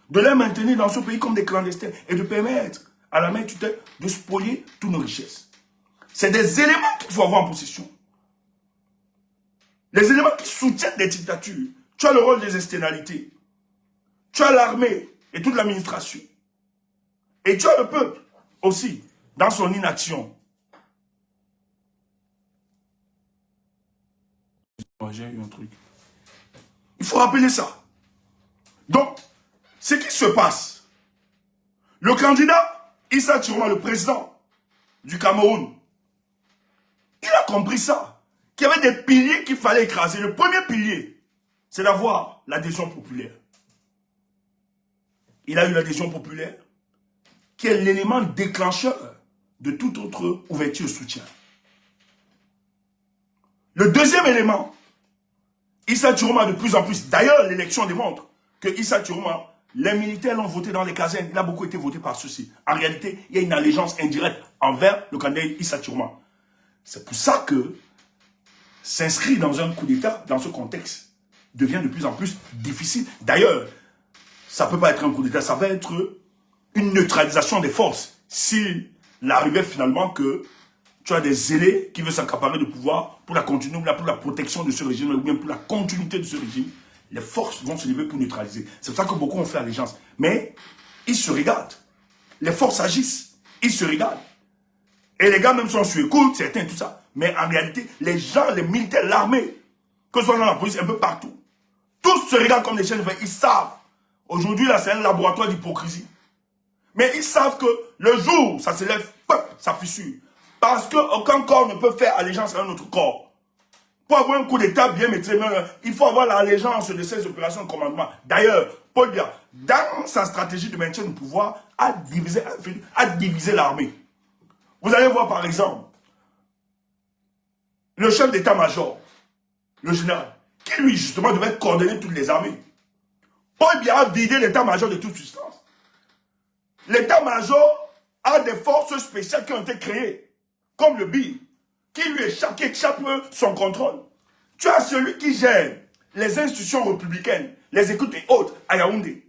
De les maintenir dans ce pays comme des clandestins et de permettre à la main tutelle de spolier toutes nos richesses. C'est des éléments qu'il faut avoir en possession. Les éléments qui soutiennent des dictatures. Tu as le rôle des externalités. Tu as l'armée et toute l'administration. Et tu as le peuple aussi, dans son inaction. J'ai eu un truc. Il faut rappeler ça. Donc, ce qui se passe, le candidat Issa Chiroma, le président du Cameroun, il a compris ça. Qu'il y avait des piliers qu'il fallait écraser. Le premier pilier, c'est d'avoir l'adhésion populaire. Il a eu l'adhésion populaire, qui est l'élément déclencheur de toute autre ouverture et soutien. Le deuxième élément, Issa Chiroma de plus en plus, d'ailleurs l'élection démontre que Issa Chiroma, les militaires l'ont voté dans les casernes, il a beaucoup été voté par ceux-ci. En réalité, il y a une allégeance indirecte envers le candidat Issa Chiroma. C'est pour ça que s'inscrire dans un coup d'État, dans ce contexte, devient de plus en plus difficile. D'ailleurs, ça ne peut pas être un coup d'État, ça va être une neutralisation des forces. S'il arrivait finalement que tu as des zélés qui veulent s'accaparer de pouvoir pour la continuité, pour la protection de ce régime, ou bien pour la continuité de ce régime, les forces vont se lever pour neutraliser. C'est pour ça que beaucoup ont fait allégeance. Mais ils se regardent. Les forces agissent. Ils se regardent. Et les gars même sont sur écoute, certains, tout ça. Mais en réalité, les gens, les militaires, l'armée, que ce soit dans la police, un peu partout, tous se regardent comme des chaînes. Ils savent. Aujourd'hui, là, c'est un laboratoire d'hypocrisie. Mais ils savent que le jour où ça se lève, ça fissure. Parce qu'aucun corps ne peut faire allégeance à un autre corps. Pour avoir un coup d'État bien maîtrisé, il faut avoir l'allégeance de ces opérations de commandement. D'ailleurs, Paul Biya, dans sa stratégie de maintien du pouvoir, a divisé l'armée. Vous allez voir par exemple, le chef d'état-major, le général, qui lui justement devait coordonner toutes les armées. Paul Biya a vidé l'état-major de toute substance. L'état-major a des forces spéciales qui ont été créées, comme le BIR, qui échappe son contrôle. Tu as celui qui gère les institutions républicaines, les écoutes et autres à Yaoundé.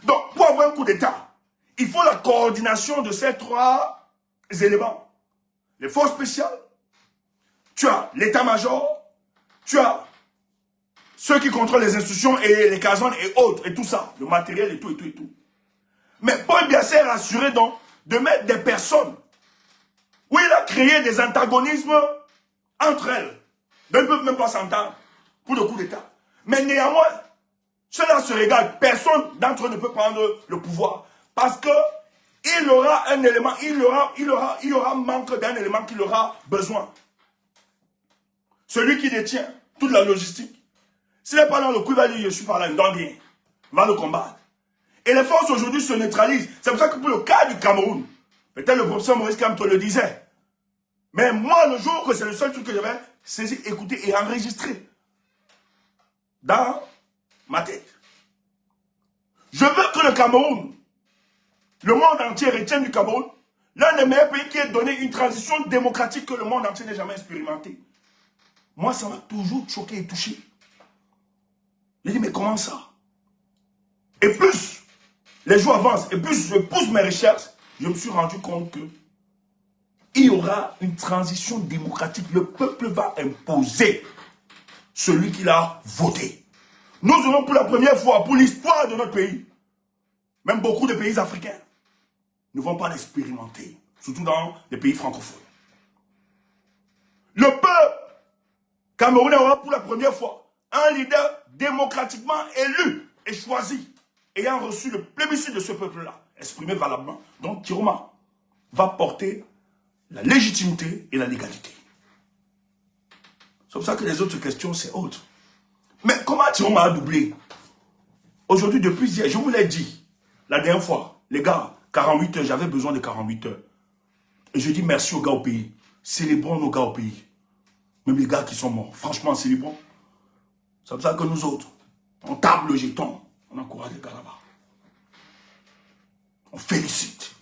Donc, pour avoir un coup d'État, il faut la coordination de ces trois éléments. Les forces spéciales, tu as l'état-major, tu as ceux qui contrôlent les institutions et les casernes et autres, et tout ça, le matériel et tout, et tout, et tout. Mais Paul Biya s'est rassuré donc de mettre des personnes où il a créé des antagonismes entre elles. Donc ils ne peuvent même pas s'entendre pour le coup d'État. Mais néanmoins, cela se regarde. Personne d'entre eux ne peut prendre le pouvoir. Parce que il aura un élément, il aura manque d'un élément qu'il aura besoin. Celui qui détient toute la logistique. S'il n'est pas dans le coup, il va dire, je suis pas là, il ne donne rien. Il va le combattre. Et les forces aujourd'hui se neutralisent. C'est pour ça que pour le cas du Cameroun, peut-être le professeur Maurice Kamto le disait. Mais moi, le jour que c'est le seul truc que j'avais saisi, écouté et enregistré dans ma tête. Je veux que le Cameroun, le monde entier retienne du Cameroun, l'un des meilleurs pays qui ait donné une transition démocratique que le monde entier n'ait jamais expérimenté. Moi, ça m'a toujours choqué et touché. J'ai dit, mais comment ça? Et plus les jours avancent, et plus je pousse mes recherches, je me suis rendu compte que il y aura une transition démocratique. Le peuple va imposer celui qu'il a voté. Nous aurons pour la première fois, pour l'histoire de notre pays, même beaucoup de pays africains, ne vont pas l'expérimenter, surtout dans les pays francophones. Le peuple camerounais aura pour la première fois un leader démocratiquement élu et choisi, ayant reçu le plébiscite de ce peuple-là, exprimé valablement. Donc Tiroma va porter la légitimité et la légalité. C'est pour ça que les autres questions, c'est autre. Mais comment Tiroma a doublé? Aujourd'hui, depuis hier, je vous l'ai dit, la dernière fois, les gars, 48 heures, j'avais besoin de 48 heures. Et je dis merci aux gars au pays. Célébrons nos gars au pays. Même les gars qui sont morts. Franchement, célébrons. C'est pour ça que nous autres, on table le jeton. On encourage les gars là-bas. On félicite.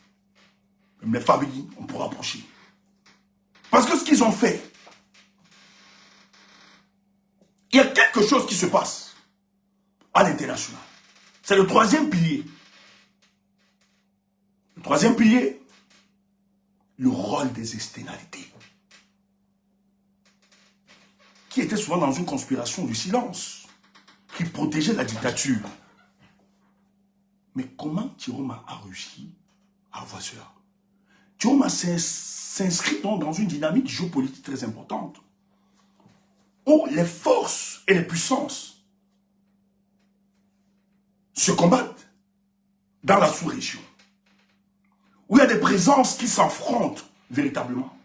Même les familles, on pourra approcher. Parce que ce qu'ils ont fait, il y a quelque chose qui se passe à l'international. C'est le troisième pilier. Le troisième pilier, le rôle des externalités. Qui était souvent dans une conspiration du silence, qui protégeait la dictature. Mais comment Tiroma a réussi à avoir cela? Tiroma s'inscrit donc dans une dynamique géopolitique très importante, où les forces et les puissances se combattent dans la sous-région, où il y a des présences qui s'affrontent véritablement.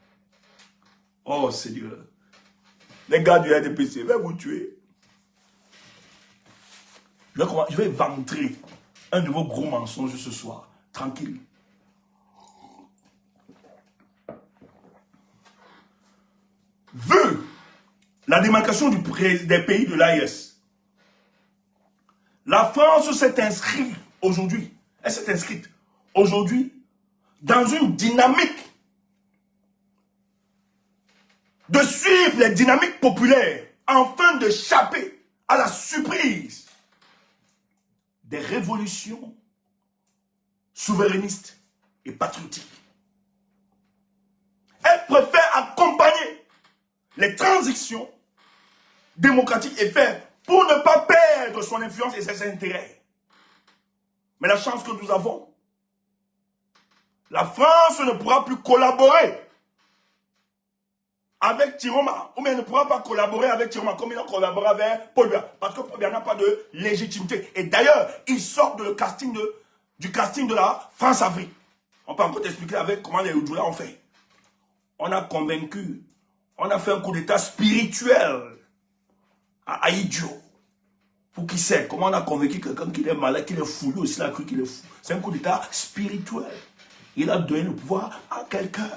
Oh Seigneur, les gars du RDPC, vais vous tuer. Je vais ventrer un nouveau gros mensonge ce soir, tranquille. Vu la démarcation des pays de l'AES, la France s'est inscrite aujourd'hui, elle s'est inscrite aujourd'hui dans une dynamique de suivre les dynamiques populaires afin d'échapper à la surprise des révolutions souverainistes et patriotiques. Elle préfère accompagner les transitions démocratiques et faire pour ne pas perdre son influence et ses intérêts. Mais la chance que nous avons, la France ne pourra plus collaborer avec Tiroma, ou bien ne pourra pas collaborer avec Tiroma comme il a collaboré avec Paul Biya, parce que Paul Biya n'a pas de légitimité. Et d'ailleurs, il sort du casting de la France-Afrique. On peut encore t'expliquer avec comment les Oudoula ont fait. On a convaincu, on a fait un coup d'état spirituel à Aïdjo, pour qu'il sait comment on a convaincu quelqu'un qui est malade, qu'il est fou, lui aussi il a cru qu'il est fou. C'est un coup d'état spirituel. Il a donné le pouvoir à quelqu'un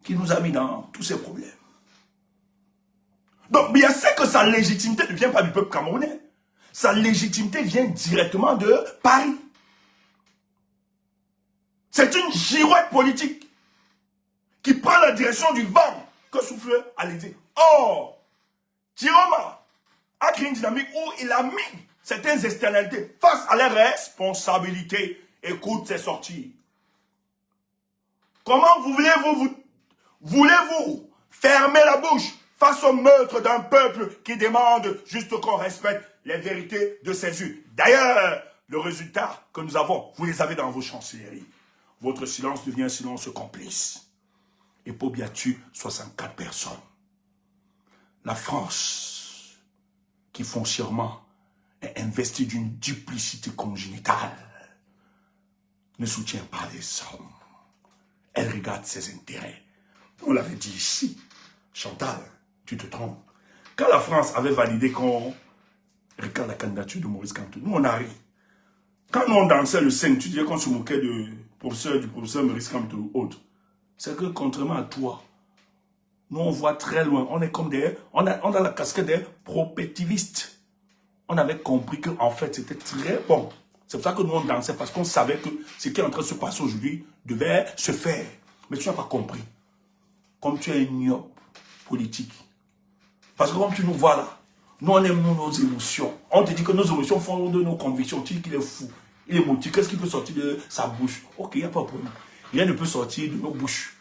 qui nous a mis dans tous ces problèmes. Donc, bien c'est que sa légitimité ne vient pas du peuple camerounais. Sa légitimité vient directement de Paris. C'est une girouette politique qui prend la direction du vent que souffle Aledi. Or, Tiroma a créé une dynamique où il a mis certaines externalités face à leurs responsabilités. Écoute ses sorties. Comment voulez-vous fermer la bouche face au meurtre d'un peuple qui demande juste qu'on respecte les vérités de ses yeux? D'ailleurs, le résultat que nous avons, vous les avez dans vos chancelleries. Votre silence devient un silence complice. Et Pobia tue 64 personnes. La France, qui foncièrement est investie d'une duplicité congénitale, ne soutient pas les hommes. Elle regarde ses intérêts. On l'avait dit ici. Chantal, tu te trompes. Quand la France avait validé qu'on regarde la candidature de Maurice Kamto, nous on a ri. Quand nous on dansait le 5, tu disais qu'on se moquait du professeur Maurice Kamto ou autre. C'est que contrairement à toi, nous on voit très loin. On est comme on a la casquette des propétivistes. On avait compris qu'en fait c'était très bon. C'est pour ça que nous on dansait, parce qu'on savait que ce qui est en train de se passer aujourd'hui devait se faire. Mais tu n'as pas compris. Comme tu es une myope politique. Parce que comme tu nous vois là, nous on aime nos émotions. On te dit que nos émotions font de nos convictions. Tu dis qu'il est fou. Il est motivé. Qu'est-ce qui peut sortir de sa bouche? Ok, il n'y a pas de problème. Rien ne peut sortir de nos bouches.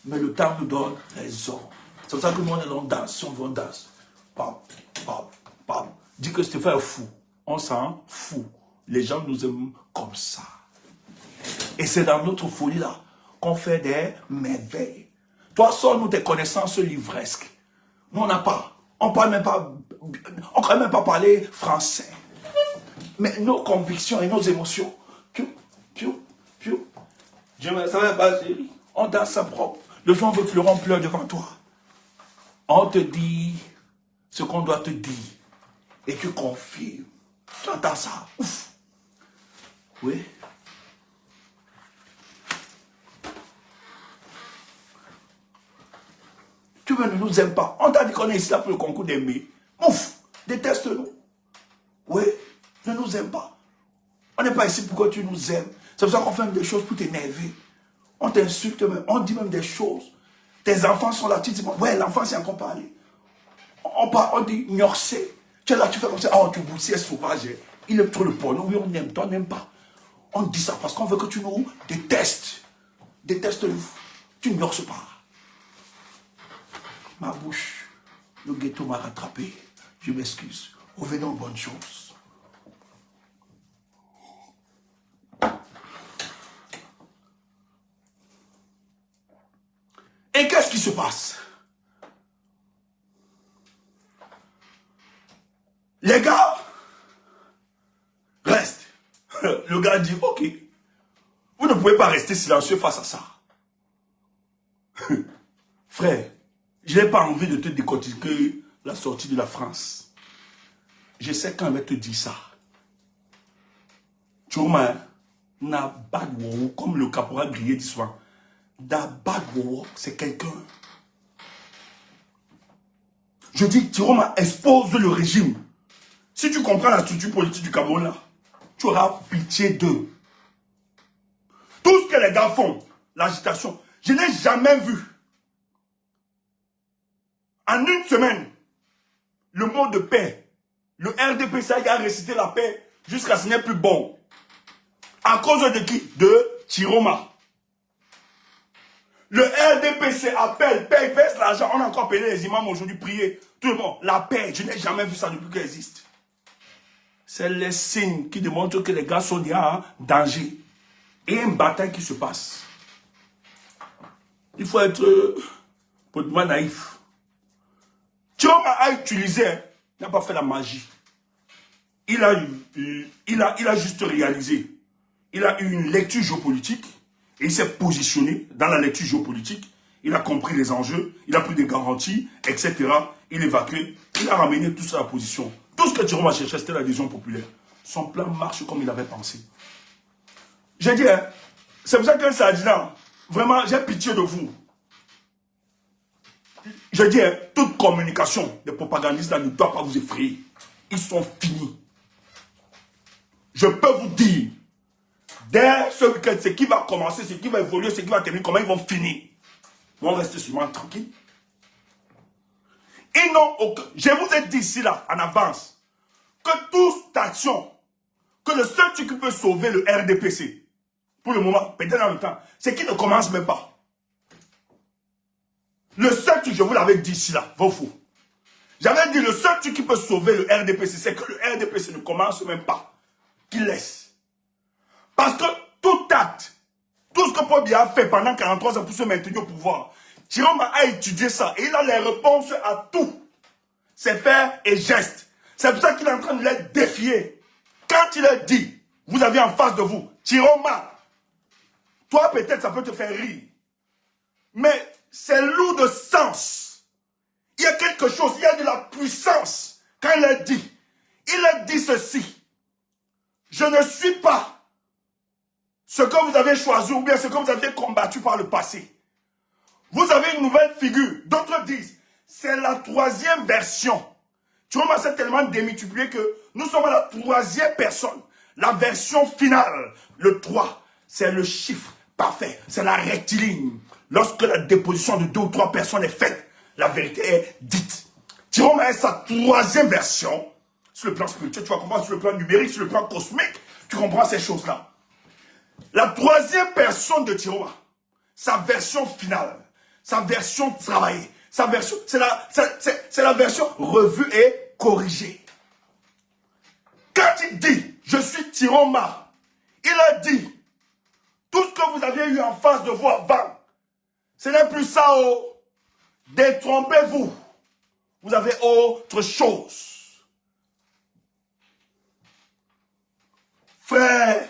Mais le temps nous donne raison. C'est pour ça que nous on danse. On danse. Pam, pam, pam. Dis que Stéphane est fou. On s'en fout. Les gens nous aiment comme ça. Et c'est dans notre folie là qu'on fait des merveilles. Toi, sors-nous tes connaissances livresques. Nous, on n'a pas. On ne même pas. On ne peut même pas parler français. Mais nos convictions et nos émotions. Piou. Je me savais pas, chérie. On danse sa propre. Le jour où on veut pleurer, on pleure devant toi. On te dit ce qu'on doit te dire. Et tu confirmes. Tu entends ça? Ouf. Oui. Tu ne nous aimes pas. On t'a dit qu'on est ici là pour le concours d'aimer. Ouf. Déteste-nous. Oui. Ne nous aime pas. On n'est pas ici pour que tu nous aimes. C'est pour ça qu'on fait des choses pour t'énerver. On t'insulte même. On dit même des choses. Tes enfants sont là. Tu dis, ouais, l'enfant c'est encore parlé. On dit, gnorcé. Tu es là, tu fais comme ça. Oh, tu boussies, sauvage. Il aime trop le porno. Oui, on aime. Toi, on n'aime pas. On dit ça parce qu'on veut que tu nous détestes. Déteste-nous. Tu ne gnorces pas. Ma bouche, le ghetto m'a rattrapé. Je m'excuse. Revenons aux bonnes choses. Et qu'est-ce qui se passe? Les gars restent. Le gars dit, ok, vous ne pouvez pas rester silencieux face à ça. Frère, je n'ai pas envie de te décortiquer la sortie de la France. Je sais quand elle va te dire ça. Choma n'a pas de wow, comme le caporal grillé dit souvent. Dabagwo, c'est quelqu'un. Je dis, Tiroma expose le régime. Si tu comprends la structure politique du Cameroun là, tu auras pitié d'eux. Tout ce que les gars font, l'agitation, je n'ai jamais vu. En une semaine, le mot de paix, le RDPC a récité la paix jusqu'à ce n'est plus bon. À cause de qui? De Tiroma. Le RDPC appelle, paye, verse l'argent. On a encore payé les imams aujourd'hui, prier. Tout le monde, la paix, je n'ai jamais vu ça depuis qu'elle existe. C'est les signes qui démontrent que les gars sont déjà en danger. Et il y a une bataille qui se passe. Il faut être politiquement naïf. Thioma a utilisé, il n'a pas fait la magie. Il a juste réalisé. Il a eu une lecture géopolitique. Et il s'est positionné dans la lecture géopolitique. Il a compris les enjeux. Il a pris des garanties, etc. Il évacué. Il a ramené tout ça à la position. Tout ce que Tiroma cherchait, c'était l'adhésion populaire. Son plan marche comme il avait pensé. J'ai dit, hein, c'est pour ça que ça a dit là, vraiment, j'ai pitié de vous. Je dis, hein, toute communication des propagandistes là ne doit pas vous effrayer. Ils sont finis. Je peux vous dire, dès ce week-end, ce qui va commencer, ce qui va évoluer, ce qui va terminer, comment ils vont finir. Ils vont rester sûrement tranquilles. Ils n'ont aucun... Je vous ai dit ici, là, en avance, que toute action, que le seul truc qui peut sauver le RDPC, pour le moment, peut-être dans le temps, c'est qu'il ne commence même pas. Le seul truc, je vous l'avais dit ici, là, vos fous. J'avais dit, le seul truc qui peut sauver le RDPC, c'est que le RDPC ne commence même pas. Qu'il laisse. Parce que tout acte, tout ce que Paul Biya a fait pendant 43 ans pour se maintenir au pouvoir, Jérôme a étudié ça et il a les réponses à tout. C'est faire et geste. C'est pour ça qu'il est en train de les défier. Quand il a dit, vous avez en face de vous, Chiroma, toi peut-être ça peut te faire rire. Mais c'est lourd de sens. Il y a quelque chose, il y a de la puissance. Quand il a dit ceci. Je ne suis pas ce que vous avez choisi ou bien ce que vous avez combattu par le passé. Vous avez une nouvelle figure. D'autres disent, c'est la troisième version. Tu vois, c'est tellement démultiplié que nous sommes à la troisième personne. La version finale, le 3, c'est le chiffre parfait. C'est la rectiligne. Lorsque la déposition de 2 ou 3 personnes est faite, la vérité est dite. Jérôme est sa troisième version. Sur le plan spirituel, tu vas comprendre, sur le plan numérique, sur le plan cosmique, tu comprends ces choses-là. La troisième personne de Tiroma, sa version finale, sa version travaillée, sa version, c'est la version revue et corrigée. Quand il dit, je suis Tiroma, il a dit, tout ce que vous aviez eu en face de vous avant, ce n'est plus ça, oh, détrompez-vous. Vous avez autre chose. Frère,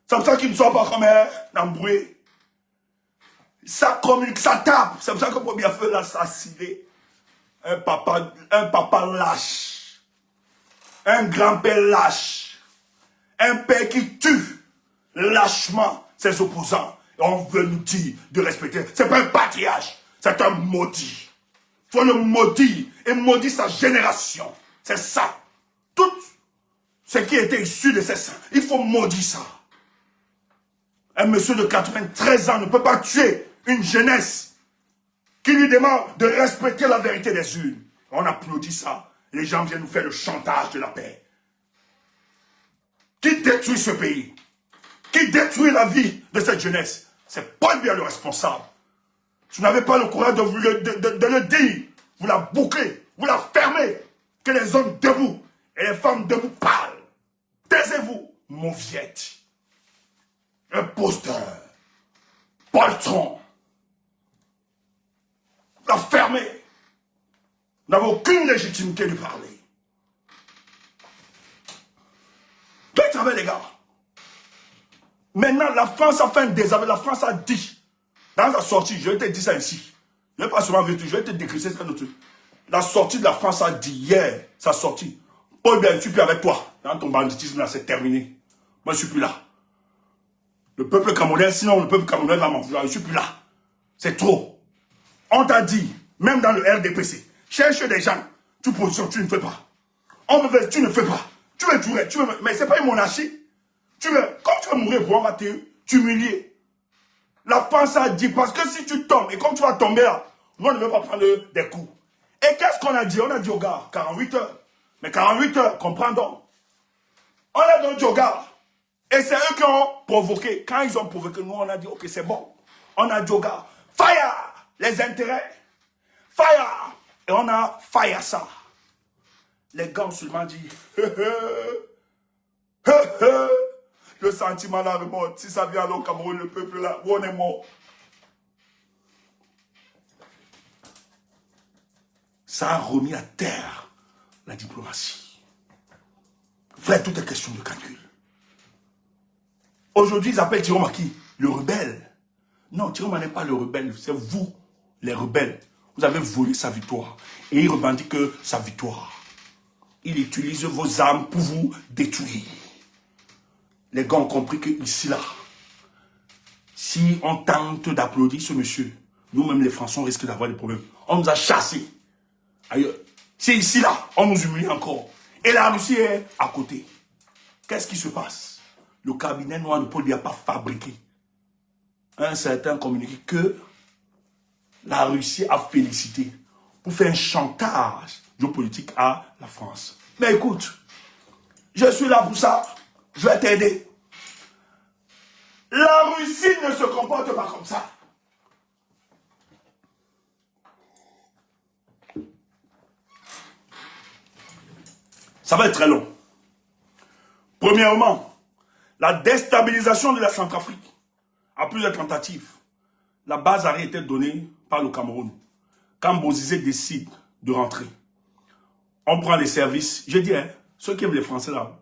c'est pour ça qu'ils ne sont pas comme un embrouillé. Ça communique, ça tape. C'est pour ça que pour bien faire l'assassiner. Un papa lâche. Un grand-père lâche. Un père qui tue lâchement ses opposants. Et on veut nous dire de respecter. C'est pas un patriarche, c'est un maudit. Il faut le maudire et maudire sa génération. C'est ça. Tout ce qui était issu de ces saints, il faut maudire ça. Un monsieur de 93 ans ne peut pas tuer une jeunesse qui lui demande de respecter la vérité des urnes. On applaudit ça. Les gens viennent nous faire le chantage de la paix. Qui détruit ce pays? Qui détruit la vie de cette jeunesse? C'est Paul Biya le responsable. Tu n'avez pas le courage de le dire. Vous la bouclez, vous la fermez. Que les hommes debout et les femmes debout parlent. Taisez-vous, mauviette. Imposteur. Poltron. La fermez. Vous n'avez aucune légitimité de parler. Bien travail, les gars. Maintenant, la France a fait un désaveu. La France a dit, dans la sortie, je vais te dire ça ici. Je ne vais pas seulement dire, je vais te décrire ça. La sortie de la France a dit hier, sa sortie. Paul Biya, je ne suis plus avec toi. Dans ton banditisme là, c'est terminé. Moi, je ne suis plus là. Le peuple camerounais, sinon le peuple camerounais va m'en vouloir. Je ne suis plus là. C'est trop. On t'a dit, même dans le RDPC, cherche des gens, tu positionnes, tu ne fais pas. On me fait, tu ne fais pas. Tu veux tuer, mais ce n'est pas une monarchie. Comme tu vas mourir, on va t'humilier. La France a dit, parce que si tu tombes, et comme tu vas tomber là, moi, on ne veut pas prendre des coups. Et qu'est-ce qu'on a dit? On a dit aux gars, 48 heures. Mais 48 heures, comprends donc. On a donc dit aux gars. Et c'est eux qui ont provoqué. Quand ils ont provoqué, nous, on a dit, ok, c'est bon. On a dit aux gars, fire les intérêts. Fire. Et on a fire ça. Les gars ont seulement dit, le sentiment là remonte. Si ça vient au Cameroun, le peuple là, où on est mort. Ça a remis à terre la diplomatie. Frère, tout est question de calcul. Aujourd'hui, ils appellent Tiroma qui? Le rebelle. Non, Tiroma n'est pas le rebelle, c'est vous, les rebelles. Vous avez volé sa victoire. Et il revendique sa victoire. Il utilise vos armes pour vous détruire. Les gars ont compris que ici, là, si on tente d'applaudir ce monsieur, nous-mêmes les Français, on risque d'avoir des problèmes. On nous a chassés. Ailleurs. C'est ici, là, on nous humilie encore. Et la Russie est à côté. Qu'est-ce qui se passe? Le cabinet noir de Paul Biya n'a pas fabriqué un certain communiqué que la Russie a félicité pour faire un chantage géopolitique à la France. Mais écoute, je suis là pour ça, je vais t'aider. La Russie ne se comporte pas comme ça. Ça va être très long. Premièrement, la déstabilisation de la Centrafrique a plusieurs tentatives. La base arrière était donnée par le Cameroun. Quand Bozizé décide de rentrer, on prend les services. Je dis, hein, ceux qui aiment les Français là,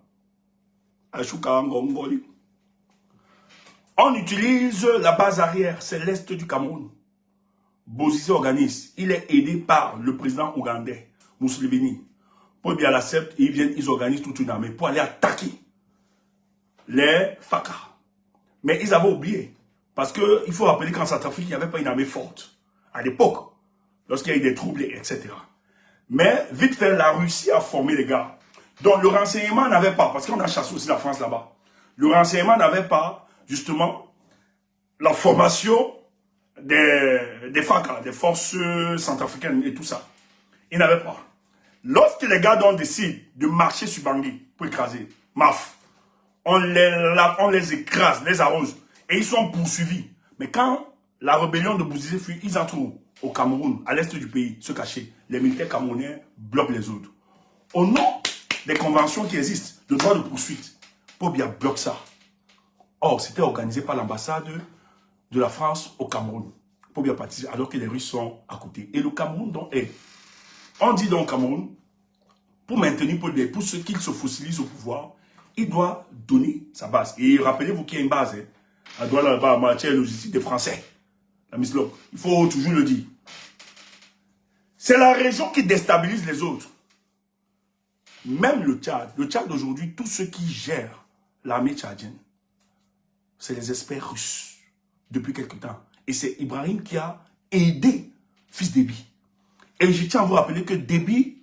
on utilise la base arrière, c'est l'est du Cameroun. Bozizé organise. Il est aidé par le président ougandais, Museveni. Paul Biya l'accepte et ils organisent toute une armée pour aller attaquer les Faka. Mais ils avaient oublié. Parce qu'il faut rappeler qu'en Centrafrique, il n'y avait pas une armée forte. À l'époque, lorsqu'il y a eu des troubles, etc. Mais vite fait, la Russie a formé les gars. Donc le renseignement n'avait pas, parce qu'on a chassé aussi la France là-bas. Le renseignement n'avait pas, justement, la formation des Faka, des forces centrafricaines et tout ça. Ils n'avaient pas. Lorsque les gars décident de marcher sur Bangui pour écraser, maf, on les écrase, les arrose, et ils sont poursuivis. Mais quand la rébellion de Bozizé fuit, ils entrent au Cameroun, à l'est du pays, se cacher. Les militaires camerounais bloquent les autres. Au nom des conventions qui existent, le droit de poursuite, Paul Biya bloque ça. Or, c'était organisé par l'ambassade de la France au Cameroun. Paul Biya participe alors que les Russes sont à côté. Et le Cameroun donc est. On dit donc au Cameroun, pour maintenir Paul Biya, pour ceux qui se fossilisent au pouvoir, il doit donner sa base. Et rappelez-vous qu'il y a une base. Hein. À Douala, là-bas, en matière logistique des Français. La Mislop. Il faut toujours le dire. C'est la région qui déstabilise les autres. Même le Tchad aujourd'hui, tous ceux qui gèrent l'armée tchadienne, c'est les experts russes depuis quelque temps. Et c'est Ibrahim qui a aidé Fils Déby. Et je tiens à vous rappeler que Déby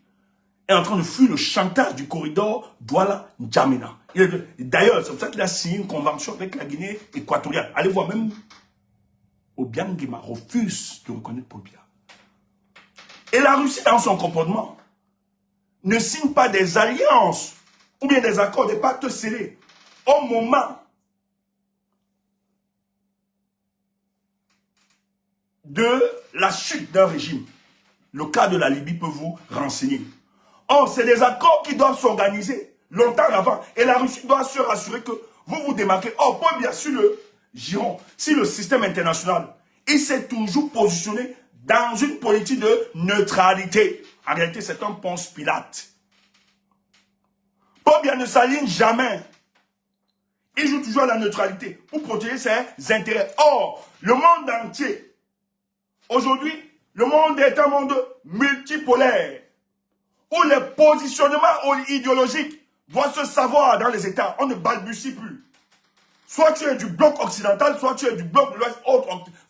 est en train de fuir le chantage du corridor Douala-N'Djamena. D'ailleurs, c'est pour ça qu'il a signé une convention avec la Guinée équatoriale. Allez voir, même Obiang Nguema refuse de reconnaître Paul Biya. Et la Russie, dans son comportement, ne signe pas des alliances ou bien des accords, des pactes scellés au moment de la chute d'un régime. Le cas de la Libye peut vous renseigner. Or, c'est des accords qui doivent s'organiser longtemps avant. Et la Russie doit se rassurer que vous vous démarquez. Or, Paul Biya, sur le giron, si le système international, il s'est toujours positionné dans une politique de neutralité. En réalité, c'est un Ponce Pilate. Paul Biya ne s'aligne jamais. Il joue toujours à la neutralité pour protéger ses intérêts. Or, le monde entier, aujourd'hui, le monde est un monde multipolaire, où les positionnements idéologiques doivent se savoir dans les États. On ne balbutie plus. Soit tu es du bloc occidental, soit tu es du bloc de l'Ouest,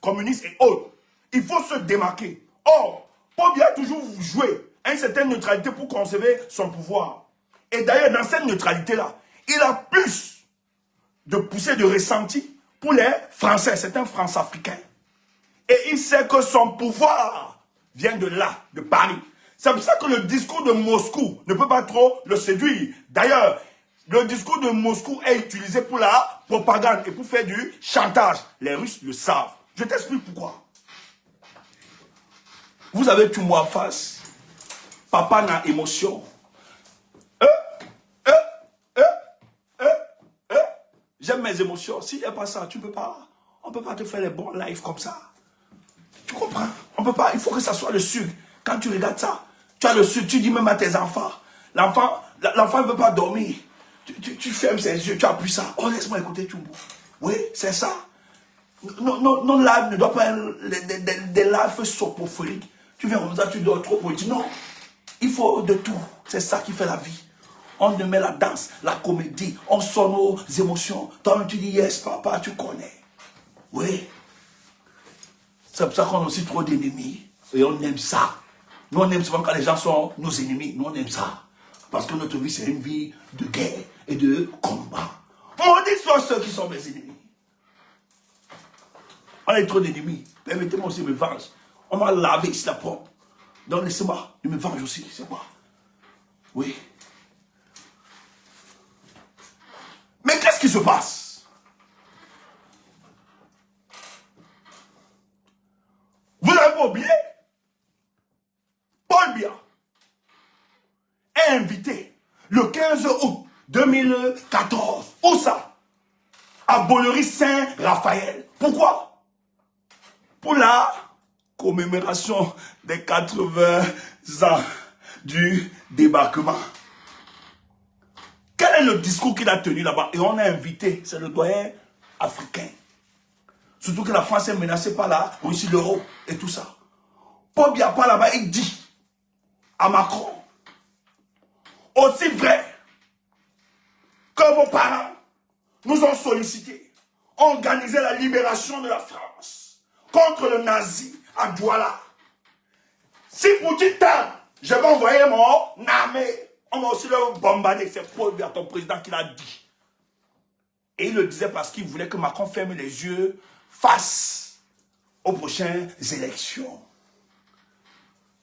communiste et autres. Il faut se démarquer. Or, Paul Biya a toujours joué à une certaine neutralité pour conserver son pouvoir. Et d'ailleurs, dans cette neutralité-là, il a plus de poussée de ressenti pour les Français. C'est un France-Africain. Et il sait que son pouvoir vient de là, de Paris. C'est pour ça que le discours de Moscou ne peut pas trop le séduire. D'ailleurs, le discours de Moscou est utilisé pour la propagande et pour faire du chantage. Les Russes le savent. Je t'explique pourquoi. Vous avez tout moi en face. Papa n'a émotion. J'aime mes émotions. S'il n'y a pas ça, tu ne peux pas. On ne peut pas te faire les bons lives comme ça. Tu comprends? On ne peut pas. Il faut que ça soit le sucre. Quand tu regardes ça, tu as le sucre. Tu dis même à tes enfants. L'enfant ne veut pas dormir. Tu fermes ses yeux. Tu appuies ça. Oh, laisse-moi écouter Chumbo. Oui, c'est ça. Nos lives ne doivent pas être des lives soporifiques. Tu viens comme ça, tu dors trop politique. Non. Il faut de tout. C'est ça qui fait la vie. On met la danse, la comédie, on sort nos émotions. Toi, tu dis, yes, papa, tu connais. Oui. C'est pour ça qu'on a aussi trop d'ennemis. Et on aime ça. Nous, on aime souvent quand les gens sont nos ennemis. Nous, on aime ça. Parce que notre vie, c'est une vie de guerre et de combat. Maudits soient ceux qui sont mes ennemis. On a trop d'ennemis. Permettez-moi aussi de me venger. On m'a lavé ici la propre. Donc laissez-moi, je me venge aussi, c'est moi. Oui. Mais qu'est-ce qui se passe? Vous n'avez pas oublié? Paul Biya est invité le 15 août 2014. Où ça? À Bollery-Saint-Raphaël. Pourquoi? Pour la commémoration des 80 ans du débarquement. Quel est le discours qu'il a tenu là-bas? Et on a invité, c'est le doyen africain. Surtout que la France est menacée par la Russie, l'euro et tout ça. Paul Biya part là-bas, il dit à Macron, aussi vrai que vos parents nous ont sollicité, ont organisé la libération de la France contre le nazi à Douala. Si Poutine tarde, je vais envoyer mon armée. On va aussi le bombarder. C'est Paul Biya, ton président, qui l'a dit. Et il le disait parce qu'il voulait que Macron ferme les yeux face aux prochaines élections.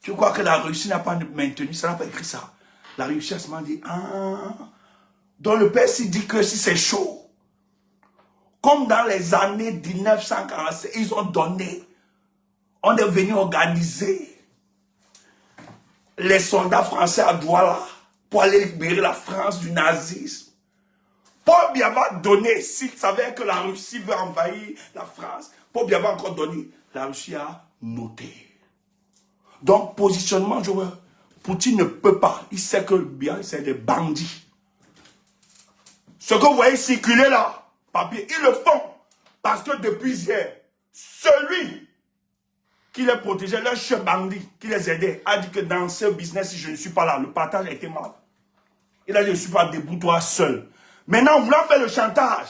Tu crois que la Russie n'a pas maintenu, ça n'a pas écrit ça. La Russie a seulement dit, donc le PS dit que si c'est chaud, comme dans les années 1947, ils ont donné, on est venu organiser les soldats français à Douala pour aller libérer la France du nazisme. Paul Biya va donner, s'il savait que la Russie veut envahir la France, Paul Biya va encore donner. La Russie a noté. Donc, positionnement, Poutine ne peut pas. Il sait que Biya, c'est des bandits. Ce que vous voyez circuler là, papier, ils le font. Parce que depuis hier, celui qui les protégeait, leur chef bandit, qui les aidait, a dit que dans ce business, si je ne suis pas là, le partage a été mal. Il a dit, je ne suis pas debout, toi seul. Maintenant, voulant faire le chantage,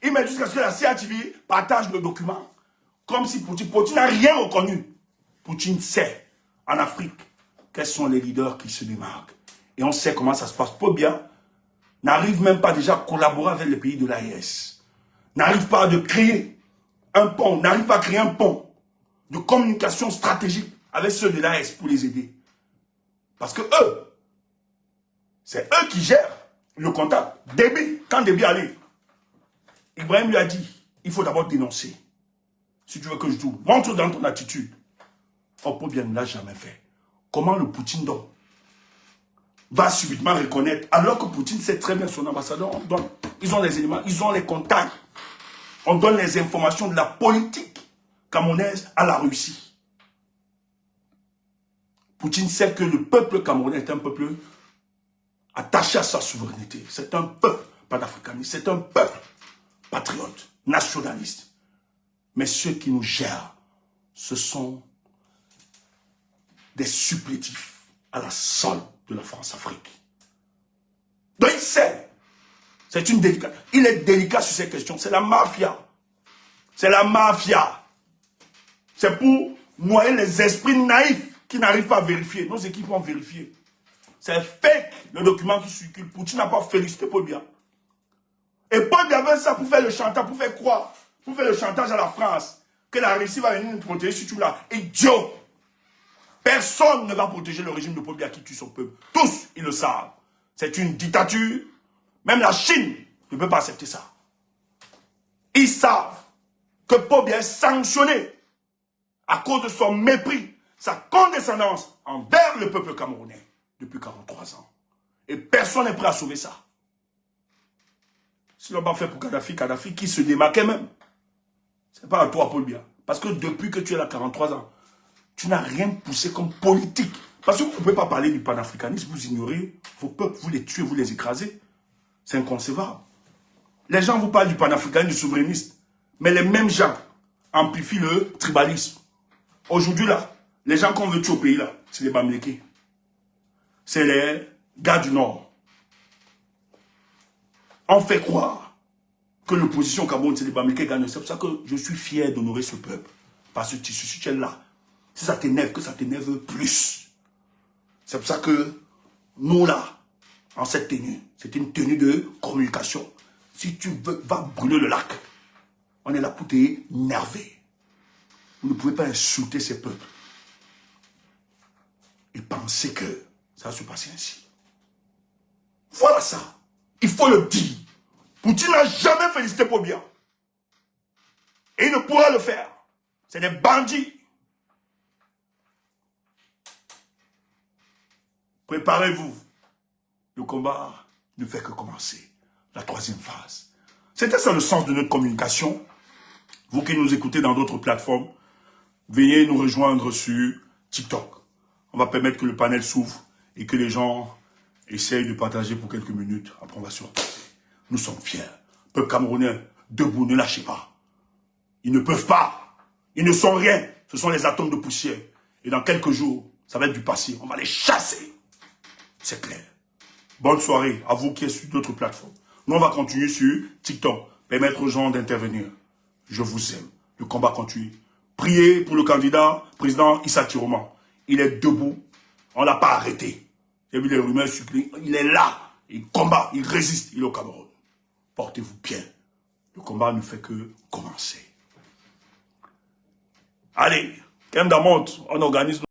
il met jusqu'à ce que la CATV partage le document. Comme si Poutine n'a rien reconnu. Poutine sait, en Afrique, quels sont les leaders qui se démarquent. Et on sait comment ça se passe. Paul Biya n'arrive même pas déjà à collaborer avec les pays de l'AES. N'arrive pas à créer un pont, n'arrive pas à créer un pont de communication stratégique avec ceux de l'AES pour les aider. Parce que eux, c'est eux qui gèrent le contact. Déby, quand Déby allait, Ibrahim lui a dit, il faut d'abord dénoncer. Si tu veux que je joue, montre dans ton attitude. Oh, Paul Biya ne l'a jamais fait. Comment le Poutine donc va subitement reconnaître, alors que Poutine sait très bien son ambassadeur, on donne. Ils ont les éléments, ils ont les contacts. On donne les informations de la politique camerounaise à la Russie. Poutine sait que le peuple camerounais est un peuple attaché à sa souveraineté. C'est un peuple panafricaniste, c'est un peuple patriote, nationaliste. Mais ceux qui nous gèrent, ce sont des supplétifs à la solde de la France-Afrique. Donc il sait, c'est une délicate. Il est délicat sur ces questions, c'est la mafia. C'est la mafia. C'est pour noyer les esprits naïfs qui n'arrivent pas à vérifier. Nos équipes vont vérifier. C'est fake, le document qui circule. Poutine n'a pas félicité Paul Biya. Et Paul Biya avait ça pour faire le chantage, pour faire quoi? Pour faire le chantage à la France. Que la Russie va venir nous protéger si tu l'as. Idiot! Personne ne va protéger le régime de Paul Biya qui tue son peuple. Tous, ils le savent. C'est une dictature. Même la Chine ne peut pas accepter ça. Ils savent que Paul Biya est sanctionné à cause de son mépris, sa condescendance envers le peuple camerounais depuis 43 ans. Et personne n'est prêt à sauver ça. Si l'on va faire pour Kadhafi, Kadhafi qui se démarquait même. Ce n'est pas à toi, Paul Biya. Parce que depuis que tu es là 43 ans, tu n'as rien poussé comme politique. Parce que vous ne pouvez pas parler du panafricanisme, vous ignorez vos peuples, vous les tuez, vous les écrasez. C'est inconcevable. Les gens vous parlent du panafricanisme, du souverainisme. Mais les mêmes gens amplifient le tribalisme. Aujourd'hui, là, les gens qu'on veut tuer au pays, là, c'est les Bamileke. C'est les gars du Nord. On fait croire que l'opposition au Cameroun, c'est les Bamileke gagnent. C'est pour ça que je suis fier d'honorer ce peuple. Parce que si tu es là, Si ça t'énerve, que ça t'énerve plus. C'est pour ça que nous là, en cette tenue, c'est une tenue de communication. Si tu veux, va brûler le lac. On est là pour t'énerver. Vous ne pouvez pas insulter ces peuples et penser que ça va se passer ainsi. Voilà ça. Il faut le dire. Poutine n'a jamais félicité Pobia. Et il ne pourra le faire. C'est des bandits. Préparez-vous. Le combat ne fait que commencer. La troisième phase. C'était ça le sens de notre communication. Vous qui nous écoutez dans d'autres plateformes, veuillez nous rejoindre sur TikTok. On va permettre que le panel s'ouvre et que les gens essayent de partager pour quelques minutes. Après, on va se reposer. Nous sommes fiers. Peuple camerounais, debout, ne lâchez pas. Ils ne peuvent pas. Ils ne sont rien. Ce sont les atomes de poussière. Et dans quelques jours, ça va être du passé. On va les chasser. C'est clair. Bonne soirée à vous qui êtes sur d'autres plateformes. Nous, on va continuer sur TikTok. Permettre aux gens d'intervenir. Je vous aime. Le combat continue. Priez pour le candidat président Issa Tiroma. Il est debout. On ne l'a pas arrêté. J'ai vu les rumeurs circuler. Il est là. Il combat. Il résiste. Il est au Cameroun. Portez-vous bien. Le combat ne fait que commencer. Allez, Kem Damont, on organise